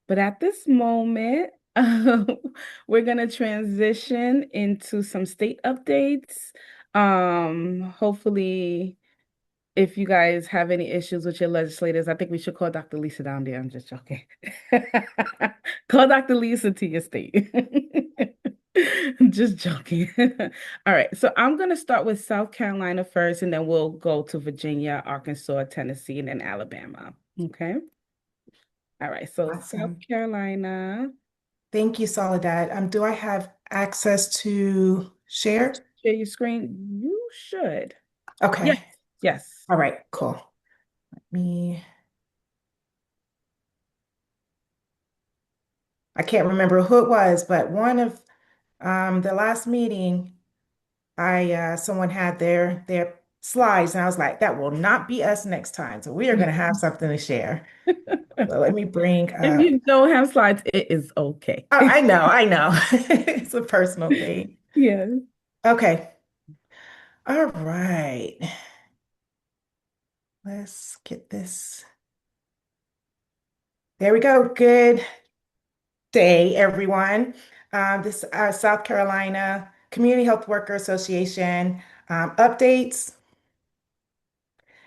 but at this moment, we're going to transition into some state updates. Hopefully, if you guys have any issues with your legislators, I think we should call Dr. Lisa down there. I'm just joking. Call Dr. Lisa to your state. Just joking. All right. So I'm going to start with South Carolina first, and then we'll go to Virginia, Arkansas, Tennessee, and then Alabama. Okay. All right. So South Awesome. Carolina. Thank you, Soledad. Do I have access to share? Share your screen. You should. Yes. Okay. Yes. All right, cool. Me, I can't remember who it was, but one of the last meeting, I someone had their slides, and I was like, that will not be us next time. So we are going to have something to share. So let me bring If up. you don't have slides, it is okay. Oh, I know. It's a personal thing. Yes. Okay. All right. Let's get this. There we go. Good day, everyone. This South Carolina Community Health Worker Association updates.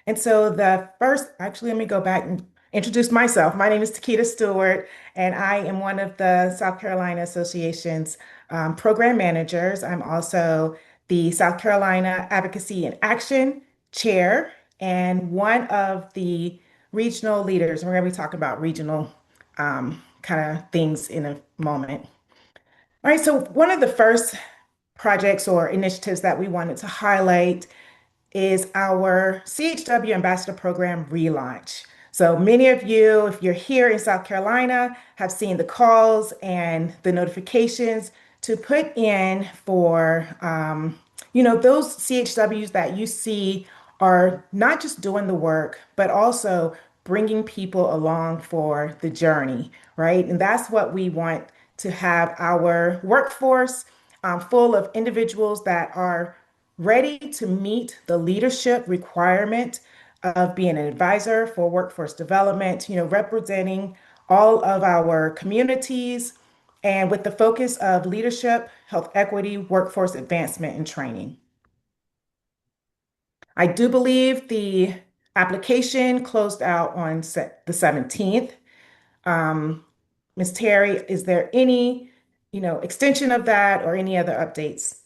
And so the first, actually, let me go back and introduce myself. My name is Takita Stewart, and I am one of the South Carolina Association's program managers. I'm also the South Carolina Advocacy and Action Chair and one of the regional leaders. We're going to be talking about regional kind of things in a moment. All right, so one of the first projects or initiatives that we wanted to highlight is our CHW Ambassador Program relaunch. So many of you, if you're here in South Carolina, have seen the calls and the notifications to put in for, those CHWs that you see are not just doing the work, but also bringing people along for the journey, right? And that's what we want to have our workforce full of individuals that are ready to meet the leadership requirement of being an advisor for workforce development, representing all of our communities and with the focus of leadership, health equity, workforce advancement, and training. I do believe the application closed out on the 17th. Ms. Terry, is there any, extension of that or any other updates?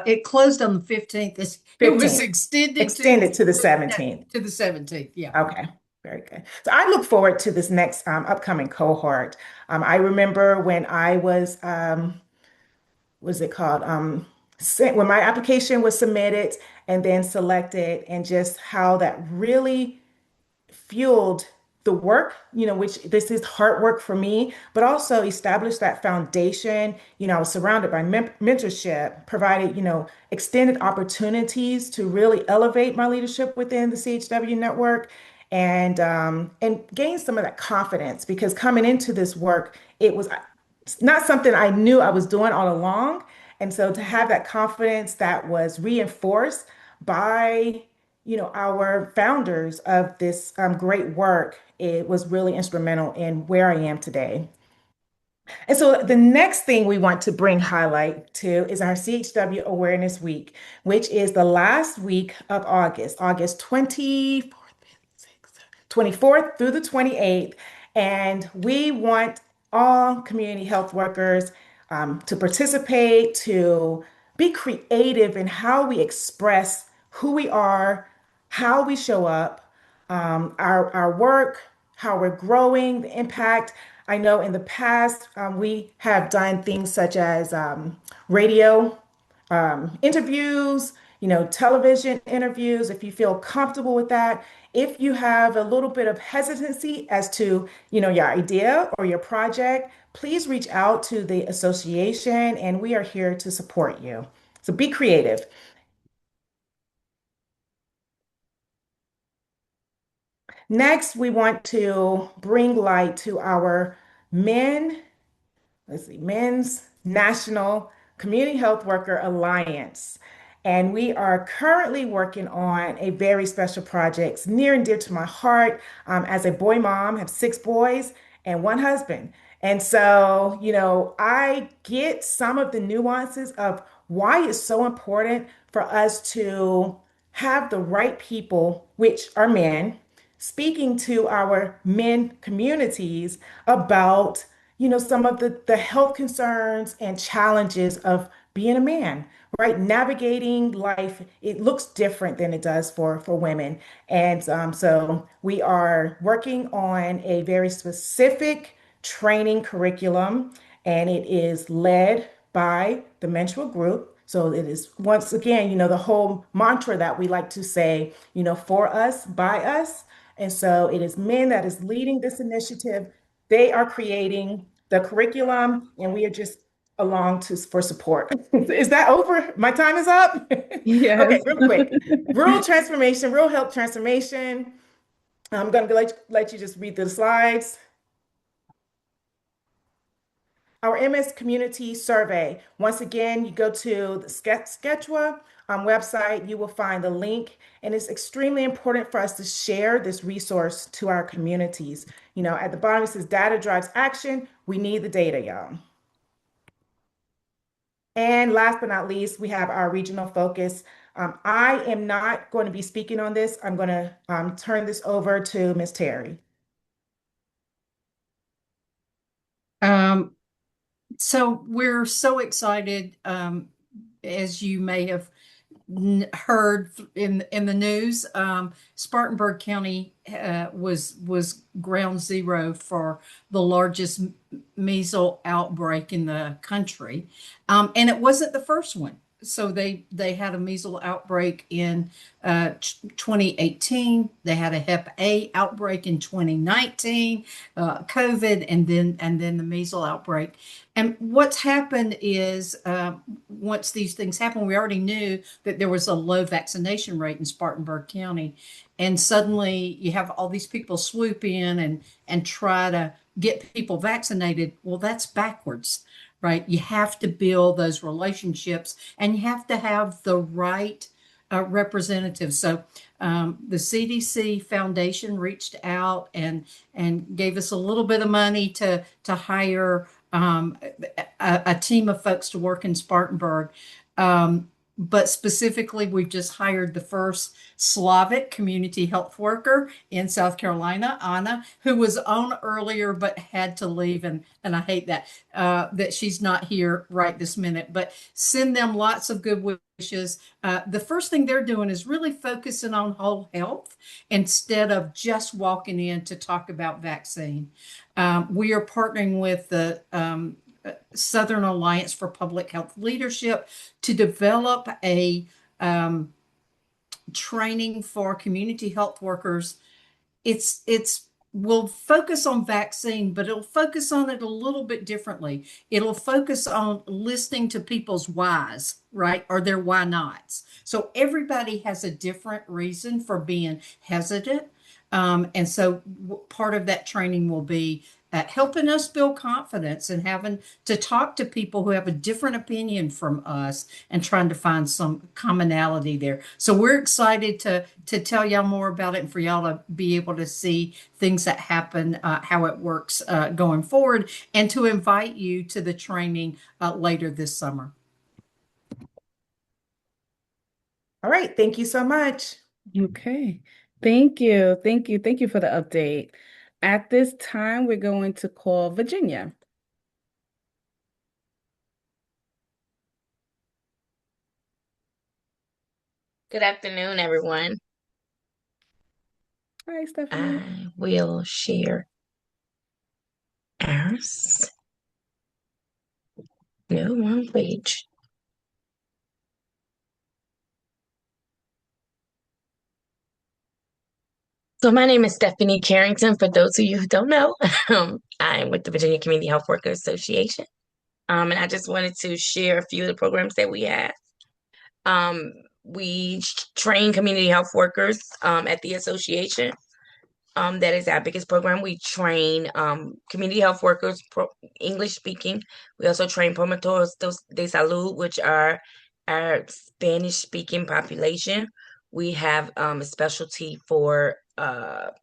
It closed on the 15th. It was 15th, extended extended to the 17th. to the 17th. Yeah. Okay, very good. So I look forward to this next upcoming cohort. I remember when I was it called? When my application was submitted and then selected, and just how that really fueled the work, which this is hard work for me, but also established that foundation. I was surrounded by mentorship, provided, extended opportunities to really elevate my leadership within the CHW network and gain some of that confidence because coming into this work, it was not something I knew I was doing all along. And so to have that confidence that was reinforced by our founders of this great work, it was really instrumental in where I am today. And so the next thing we want to bring highlight to is our CHW Awareness Week, which is the last week of August, August 24th through the 28th. And we want all community health workers to participate, to be creative in how we express who we are, how we show up, our work, how we're growing, the impact. I know in the past we have done things such as radio interviews, television interviews, if you feel comfortable with that. If you have a little bit of hesitancy as to, your idea or your project, please reach out to the association and we are here to support you. So be creative. Next, we want to bring light to our men let's see, Men's National Community Health Worker Alliance. And we are currently working on a very special project. It's near and dear to my heart. As a boy mom, I have 6 boys and 1 husband. And so, I get some of the nuances of why it's so important for us to have the right people, which are men, speaking to our men communities about some of the health concerns and challenges of being a man, right? Navigating life, it looks different than it does for women. And so we are working on a very specific training curriculum, and it is led by the menstrual group. So it is, once again, the whole mantra that we like to say, for us, by us. And so it is men that is leading this initiative. They are creating the curriculum, and we are just along for support. Is that over? My time is up? Yes. Okay, real quick. Rural transformation, rural health transformation. I'm going to let you just read the slides. Our MS Community Survey. Once again, you go to the CHW website, you will find the link, and it's extremely important for us to share this resource to our communities. At the bottom it says data drives action. We need the data, y'all. And last but not least, we have our regional focus. I am not going to be speaking on this. I'm going to turn this over to Ms. Terry. Um, so we're so excited, as you may have heard in the news. Spartanburg County was ground zero for the largest measles outbreak in the country, and it wasn't the first one. So they had a measles outbreak in 2018. They had a Hep A outbreak in 2019, COVID, and then the measles outbreak. And what's happened is, once these things happen, we already knew that there was a low vaccination rate in Spartanburg County. And suddenly you have all these people swoop in and try to get people vaccinated. Well, that's backwards, right? You have to build those relationships and you have to have the right representatives. So the CDC Foundation reached out and gave us a little bit of money to hire a team of folks to work in Spartanburg. But specifically, we've just hired the first Slavic community health worker in South Carolina, Anna, who was on earlier but had to leave, and I hate that she's not here right this minute. But send them lots of good wishes. The first thing they're doing is really focusing on whole health instead of just walking in to talk about vaccine. We are partnering with the Southern Alliance for Public Health Leadership to develop a training for community health workers. It's will focus on vaccine, but it'll focus on it a little bit differently. It'll focus on listening to people's whys, right? Or their why nots. So everybody has a different reason for being hesitant. And so part of that training will be at helping us build confidence and having to talk to people who have a different opinion from us and trying to find some commonality there. So we're excited to tell y'all more about it and for y'all to be able to see things that happen, how it works going forward, and to invite you to the training later this summer. All right. Thank you so much. Okay. Thank you. Thank you. Thank you for the update. At this time, we're going to call Virginia. Good afternoon, everyone. Hi, Stephanie. I will share ours. No, wrong page. So my name is Stephanie Carrington. For those of you who don't know, I'm with the Virginia Community Health Workers Association. And I just wanted to share a few of the programs that we have. We train community health workers at the association. That is our biggest program. We train community health workers, English speaking. We also train promotores de salud, which are our Spanish speaking population. We have a specialty for the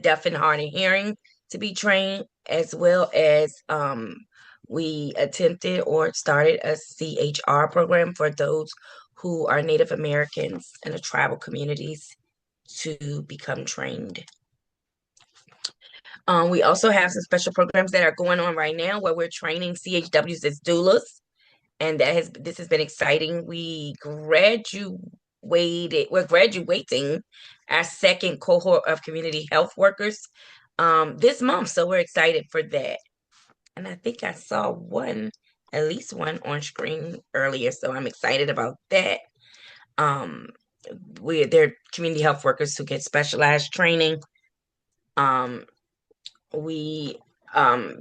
deaf and hard of hearing to be trained, as well as we attempted or started a CHR program for those who are Native Americans in the tribal communities to become trained. We also have some special programs that are going on right now where we're training CHWs as doulas, and this has been exciting. We're graduating our second cohort of community health workers this month, so we're excited for that. And I think I saw at least one on screen earlier, so I'm excited about that. Um, they're community health workers who get specialized training. Um, we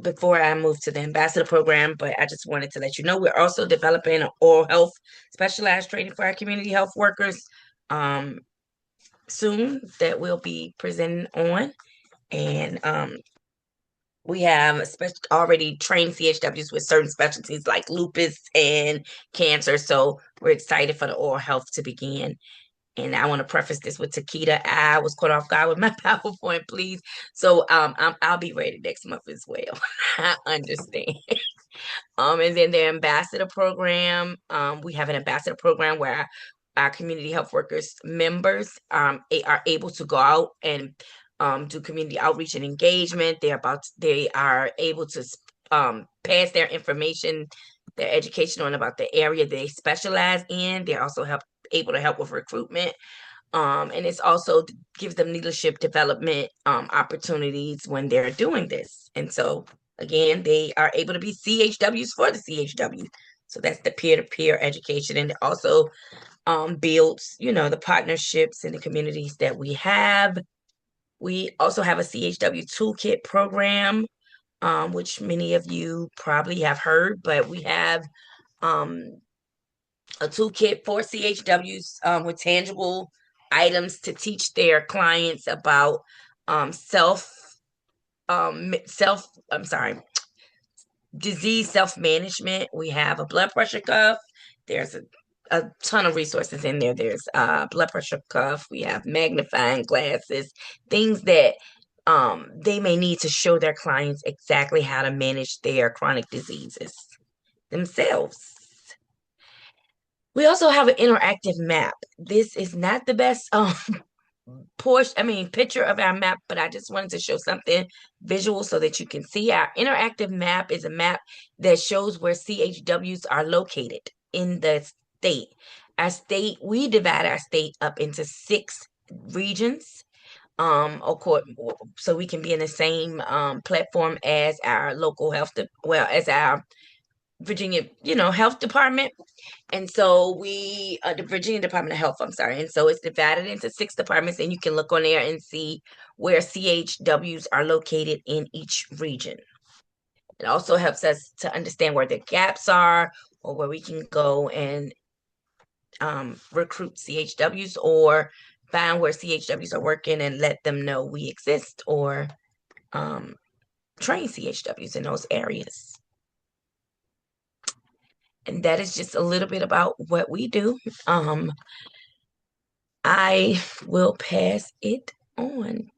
Before I moved to the ambassador program, but I just wanted to let you know we're also developing an oral health specialized training for our community health workers soon that we'll be presenting on. And we have already trained CHWs with certain specialties like lupus and cancer. So we're excited for the oral health to begin. And I want to preface this with Takeda. I was caught off guard with my PowerPoint, please. So I'll be ready next month as well. I understand. And then the ambassador program. We have an ambassador program where our community health workers members are able to go out and do community outreach and engagement. They are able to pass their information, their education on about the area they specialize in. They're also able to help with recruitment. And it's also gives them leadership development opportunities when they're doing this. And so again, they are able to be CHWs for the CHW. So that's the peer-to-peer education, and it also builds, the partnerships in the communities that we have. We also have a CHW toolkit program, which many of you probably have heard, but we have a toolkit for CHWs with tangible items to teach their clients about self self I'm sorry disease self-management. We have a blood pressure cuff. There's a ton of resources in there. There's blood pressure cuff. We have magnifying glasses, things that they may need to show their clients exactly how to manage their chronic diseases themselves. We also have an interactive map. This is not the best picture of our map, but I just wanted to show something visual so that you can see. Our interactive map is a map that shows where CHWs are located in the state. We divide our state up into 6 regions. So we can be in the same platform as our local as our Virginia, health department. And so the Virginia Department of Health, I'm sorry. And so it's divided into 6 departments, and you can look on there and see where CHWs are located in each region. It also helps us to understand where the gaps are, or where we can go and recruit CHWs, or find where CHWs are working and let them know we exist, or train CHWs in those areas. And that is just a little bit about what we do. I will pass it on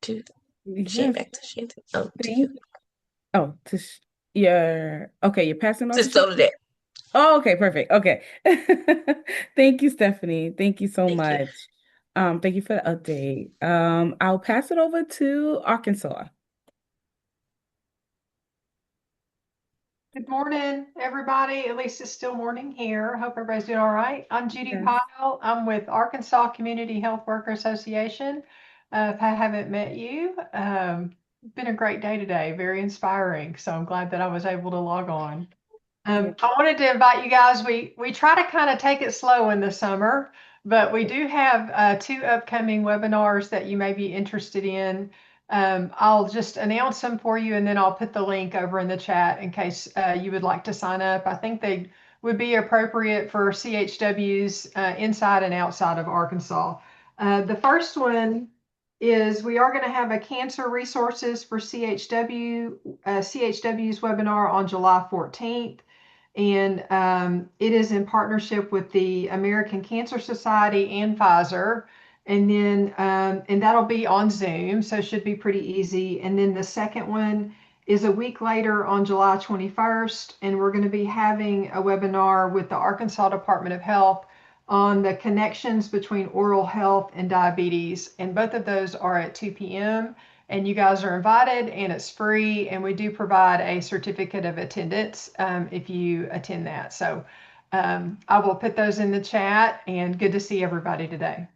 to Yes, back to Shannon. Oh, to you. thank. Oh, your okay. You're passing on to Just so Shannon. that. Oh, okay, perfect. Okay. Thank you, Stephanie. Thank you so Thank you. much. Thank you for the update. I'll pass it over to Arkansas. Good morning, everybody. At least it's still morning here. Hope everybody's doing all right. I'm Judy Yes. Pyle. I'm with Arkansas Community Health Worker Association. If I haven't met you, been a great day today, very inspiring. So I'm glad that I was able to log on. Yeah. I wanted to invite you guys. We try to kind of take it slow in the summer, but we do have two upcoming webinars that you may be interested in. I'll just announce them for you, and then I'll put the link over in the chat in case you would like to sign up. I think they would be appropriate for CHWs inside and outside of Arkansas. The first one is we are going to have a cancer resources for CHW's webinar on July 14th. And it is in partnership with the American Cancer Society and Pfizer. And then, and that'll be on Zoom, so it should be pretty easy. And then the second one is a week later on July 21st, and we're going to be having a webinar with the Arkansas Department of Health on the connections between oral health and diabetes. And both of those are at 2 p.m. And you guys are invited, and it's free. And we do provide a certificate of attendance if you attend that. So I will put those in the chat, and good to see everybody today.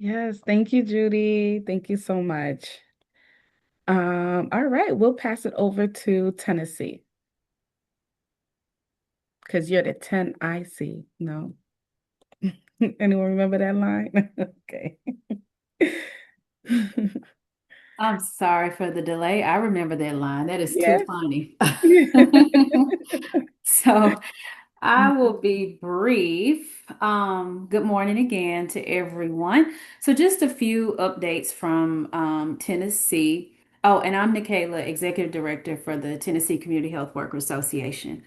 Yes, thank you, Judy. Thank you so much. All right, we'll pass it over to Tennessee because you're the 10 I see. No. Anyone remember that line? Okay. I'm sorry for the delay. I remember that line. That is too Yes. funny. So I will be brief. Good morning again to everyone. So just a few updates from Tennessee. Oh, and I'm Nikayla, Executive Director for the Tennessee Community Health Worker Association.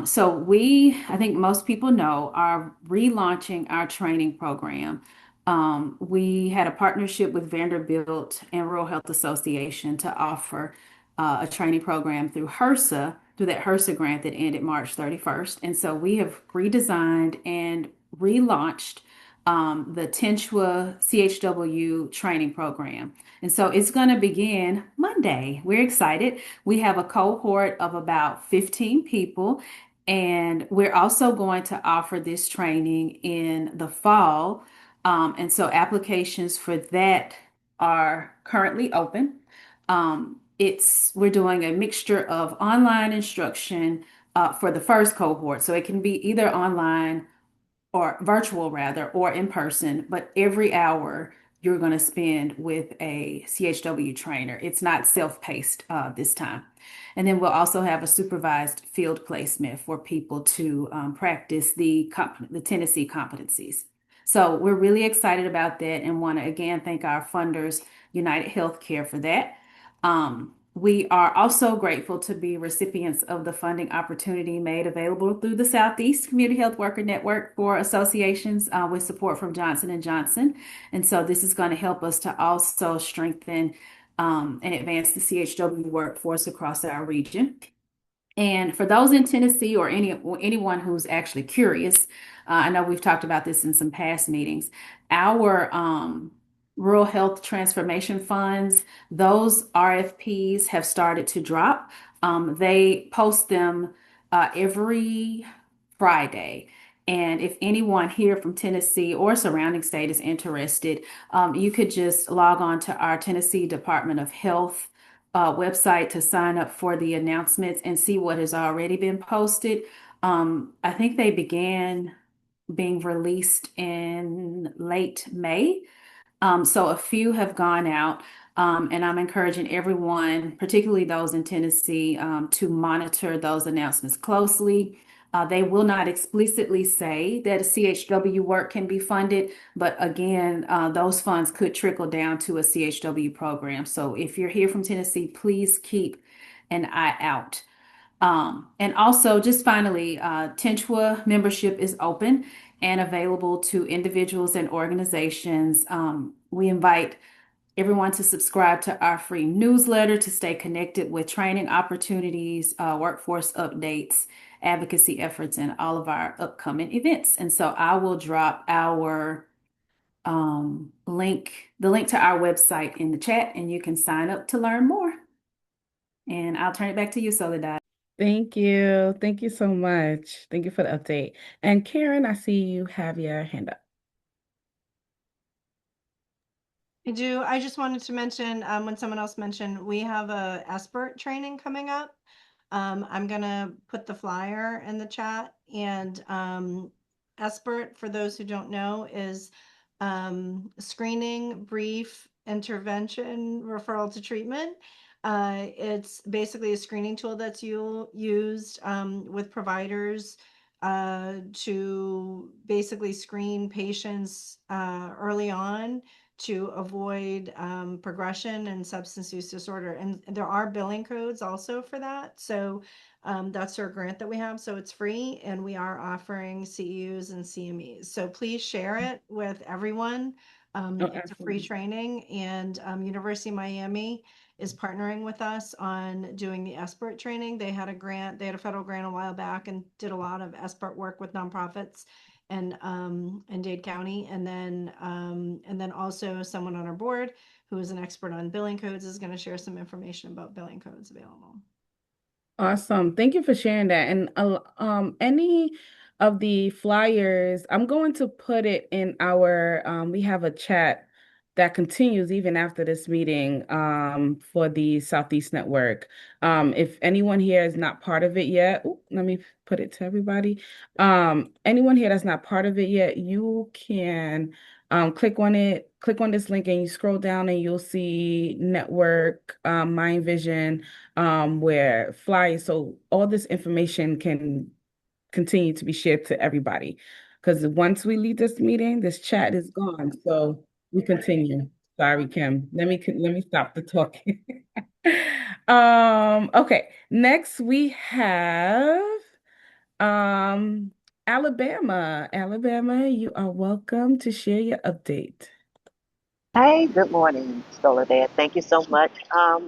So I think most people know, are relaunching our training program. We had a partnership with Vanderbilt and Rural Health Association to offer a training program through HRSA, through that HRSA grant that ended March 31st. And so we have redesigned and relaunched the Tenchua CHW training program. And so it's going to begin Monday. We're excited. We have a cohort of about 15 people, and we're also going to offer this training in the fall. And so applications for that are currently open. We're doing a mixture of online instruction for the first cohort. So it can be either online or virtual rather, or in person, but every hour you're going to spend with a CHW trainer. It's not self-paced this time. And then we'll also have a supervised field placement for people to practice the Tennessee competencies. So we're really excited about that and want to again thank our funders, United Healthcare, for that. We are also grateful to be recipients of the funding opportunity made available through the Southeast Community Health Worker Network for associations with support from Johnson & Johnson. And so this is going to help us to also strengthen and advance the CHW workforce across our region. And for those in Tennessee or anyone who's actually curious, I know we've talked about this in some past meetings. Our rural health transformation funds, those RFPs have started to drop. They post them every Friday. And if anyone here from Tennessee or surrounding state is interested, you could just log on to our Tennessee Department of Health website to sign up for the announcements and see what has already been posted. I think they began being released in late May. So a few have gone out, and I'm encouraging everyone, particularly those in Tennessee, to monitor those announcements closely. They will not explicitly say that a CHW work can be funded, but again, those funds could trickle down to a CHW program. So if you're here from Tennessee, please keep an eye out. And also, just finally, TNCHWA membership is open and available to individuals and organizations. We invite everyone to subscribe to our free newsletter to stay connected with training opportunities, workforce updates, advocacy efforts, and all of our upcoming events. And so I will drop our the link to our website in the chat, and you can sign up to learn more. And I'll turn it back to you, Soledad. Thank you. Thank you so much. Thank you for the update. And Karen, I see you have your hand up. I do. I just wanted to mention, when someone else mentioned, we have a expert training coming up. I'm gonna put the flyer in the chat, and ESPERT, for those who don't know, is screening, brief, intervention, referral to treatment. It's basically a screening tool that's used with providers to basically screen patients early on to avoid progression and substance use disorder. And there are billing codes also for that. So that's our grant that we have. So it's free, and we are offering CEUs and CMEs. So please share it with everyone. Oh, It's a free absolutely. training, and University of Miami is partnering with us on doing the ESPERT training. They had a federal grant a while back and did a lot of ESPERT work with nonprofits and in Dade County. And then also someone on our board who is an expert on billing codes is going to share some information about billing codes available. Awesome. Thank you for sharing that. And any of the flyers, I'm going to put it in our, we have a chat that continues even after this meeting for the Southeast Network. If anyone here is not part of it yet, let me put it to everybody. Anyone here that's not part of it yet, you can click on it, click on this link, and you scroll down and you'll see network, Mind Vision, where flyers, so all this information can continue to be shared to everybody. Because once we leave this meeting, this chat is gone. So we continue. Sorry, Kim. Let me stop the talking. Okay. Next we have um Alabama. Alabama, you are welcome to share your update. Hey, good morning, Soledad. Thank you so much.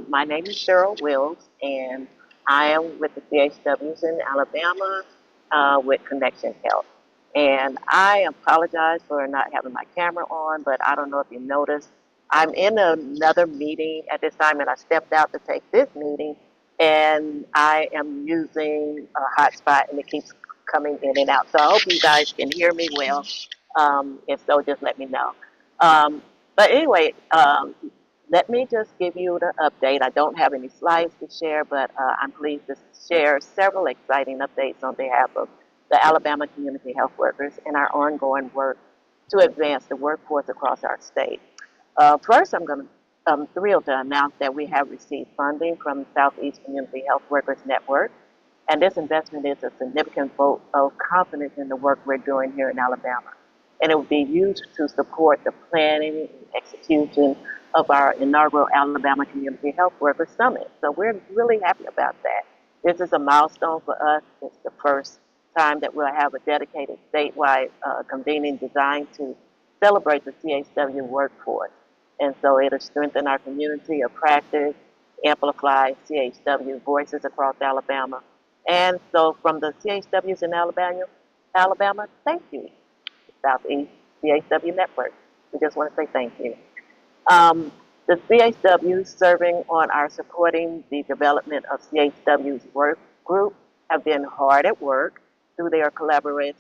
My name is Cheryl Wills, and I am with the CHWs in Alabama with Connection Health. And I apologize for not having my camera on, but I don't know if you noticed. I'm in another meeting at this time, and I stepped out to take this meeting, and I am using a hotspot, and it keeps coming in and out. So I hope you guys can hear me well. If so, just let me know. Um, but anyway, let me just give you the update. I don't have any slides to share, but I'm pleased to share several exciting updates on behalf of the Alabama community health workers and our ongoing work to advance the workforce across our state. First, I'm thrilled to announce that we have received funding from the Southeast Community Health Workers Network, and this investment is a significant vote of confidence in the work we're doing here in Alabama. And it will be used to support the planning and execution of our inaugural Alabama Community Health Workers Summit. So we're really happy about that. This is a milestone for us. It's the first time that we'll have a dedicated statewide convening designed to celebrate the CHW workforce. And so it'll strengthen our community of practice, amplify CHW voices across Alabama. And so from the CHWs in Alabama, thank you. Southeast CHW Network. We just want to say thank you. The CHWs serving on our supporting the development of CHW's work group have been hard at work through their collaborative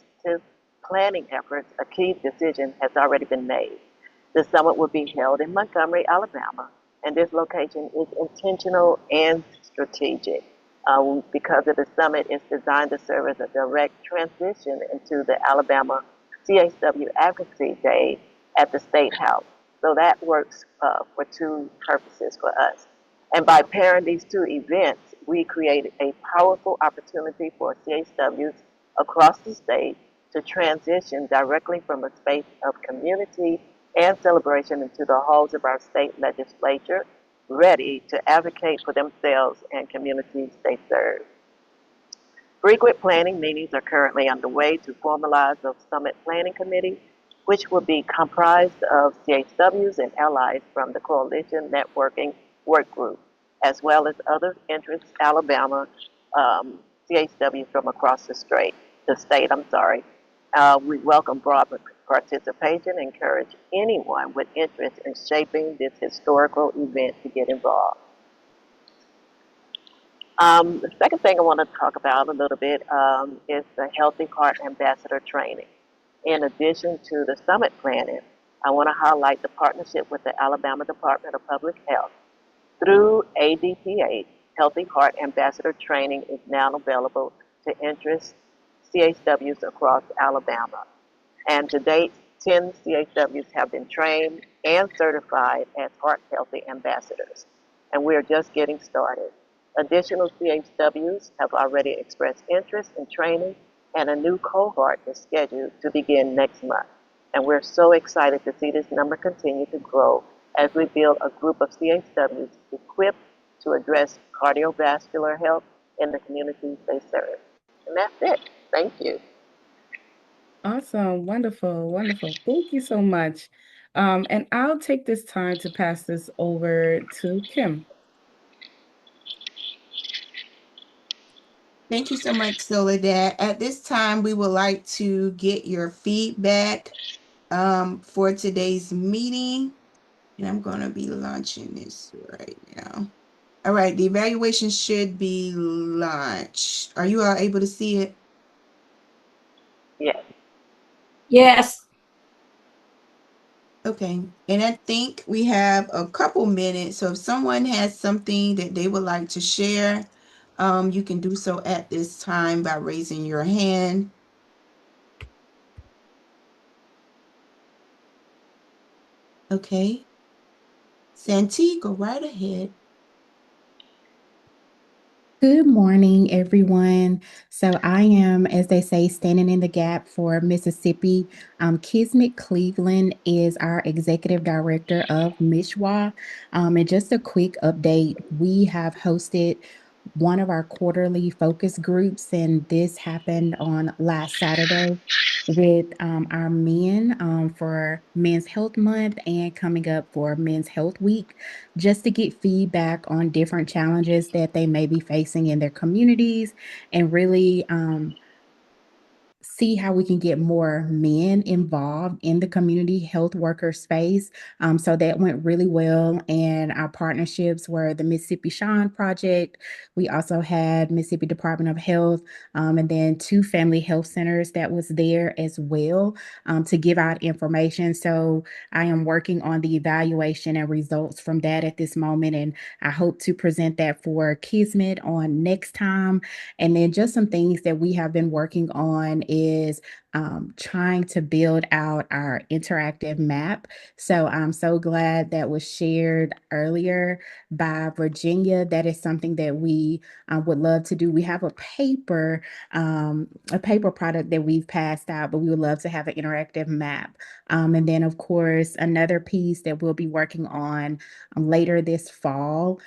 planning efforts. A key decision has already been made. The summit will be held in Montgomery, Alabama, and this location is intentional and strategic. Because of the summit, it's designed to serve as a direct transition into the Alabama CHW Advocacy Day at the State House. So that works for two purposes for us. And by pairing these two events, we created a powerful opportunity for CHWs across the state to transition directly from a space of community and celebration into the halls of our state legislature, ready to advocate for themselves and communities they serve. Frequent planning meetings are currently underway to formalize a summit planning committee, which will be comprised of CHWs and allies from the Coalition Networking Work Group, as well as other interests, Alabama CHWs from across the state. We welcome broad participation and encourage anyone with interest in shaping this historical event to get involved. The second thing I want to talk about a little bit is the Healthy Heart Ambassador Training. In addition to the summit planning, I want to highlight the partnership with the Alabama Department of Public Health. Through ADPH, Healthy Heart Ambassador Training is now available to interest CHWs across Alabama. And to date, 10 CHWs have been trained and certified as heart healthy ambassadors. And we're just getting started. Additional CHWs have already expressed interest in training, and a new cohort is scheduled to begin next month. And we're so excited to see this number continue to grow as we build a group of CHWs equipped to address cardiovascular health in the communities they serve. And that's it. Thank you. Awesome. Wonderful. Wonderful. Thank you so much. And I'll take this time to pass this over to Kim. Thank you so much, Soledad. At this time, we would like to get your feedback for today's meeting. And I'm going to be launching this right now. All right, the evaluation should be launched. Are you all able to see it? Yes. Yes. Okay, and I think we have a couple minutes. So if someone has something that they would like to share, you can do so at this time by raising your hand. Okay. Santee, go right ahead. Good morning, everyone. So I am, as they say, standing in the gap for Mississippi. Kismet Cleveland is our executive director of Mishwa. And just a quick update, we have hosted one of our quarterly focus groups, and this happened on last Saturday with our men for Men's Health Month and coming up for Men's Health Week, just to get feedback on different challenges that they may be facing in their communities and really see how we can get more men involved in the community health worker space. So that went really well. And our partnerships were the Mississippi Shine Project. We also had Mississippi Department of Health, and then two family health centers that was there as well to give out information. So I am working on the evaluation and results from that at this moment. And I hope to present that for Kismet on next time. And then just some things that we have been working on is trying to build out our interactive map. So I'm so glad that was shared earlier by Virginia. That is something that we would love to do. We have a paper product that we've passed out, but we would love to have an interactive map. And then, of course, another piece that we'll be working on later this fall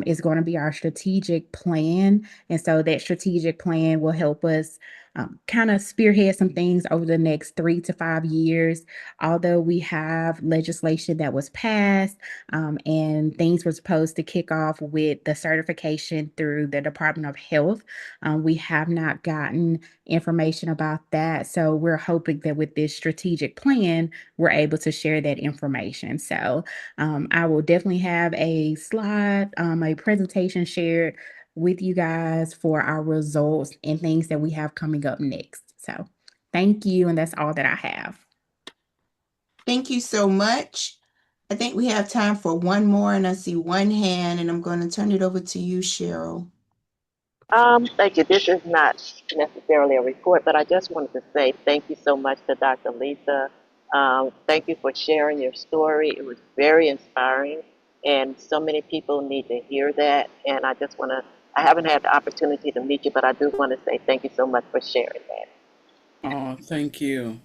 is going to be our strategic plan. And so that strategic plan will help us kind of spearhead some things over the next 3 to 5 years. Although we have legislation that was passed and things were supposed to kick off with the certification through the Department of Health, we have not gotten information about that. So we're hoping that with this strategic plan, we're able to share that information. So I will definitely have a slide, a presentation shared with you guys for our results and things that we have coming up next. So thank you. And that's all that I have. Thank you so much. I think we have time for one more, and I see one hand, and I'm going to turn it over to you, Cheryl. Thank you. This is not necessarily a report, but I just wanted to say thank you so much to Dr. Lisa. Thank you for sharing your story. It was very inspiring, and so many people need to hear that. And I just want to, I haven't had the opportunity to meet you, but I do want to say thank you so much for sharing that. Oh, thank you.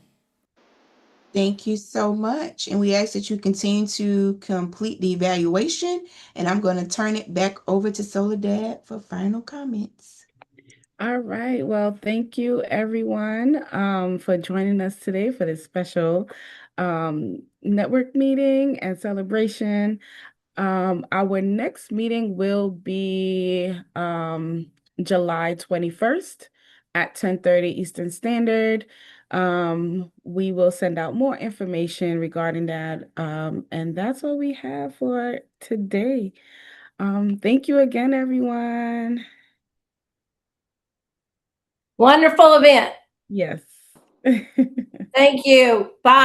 Thank you so much. And we ask that you continue to complete the evaluation. And I'm going to turn it back over to Soledad for final comments. All right. Well, thank you everyone for joining us today for this special network meeting and celebration. Our next meeting will be July 21st at 10:30 Eastern Standard. We will send out more information regarding that. And that's all we have for today. Thank you again, everyone. Wonderful event. Yes. Thank you. Bye.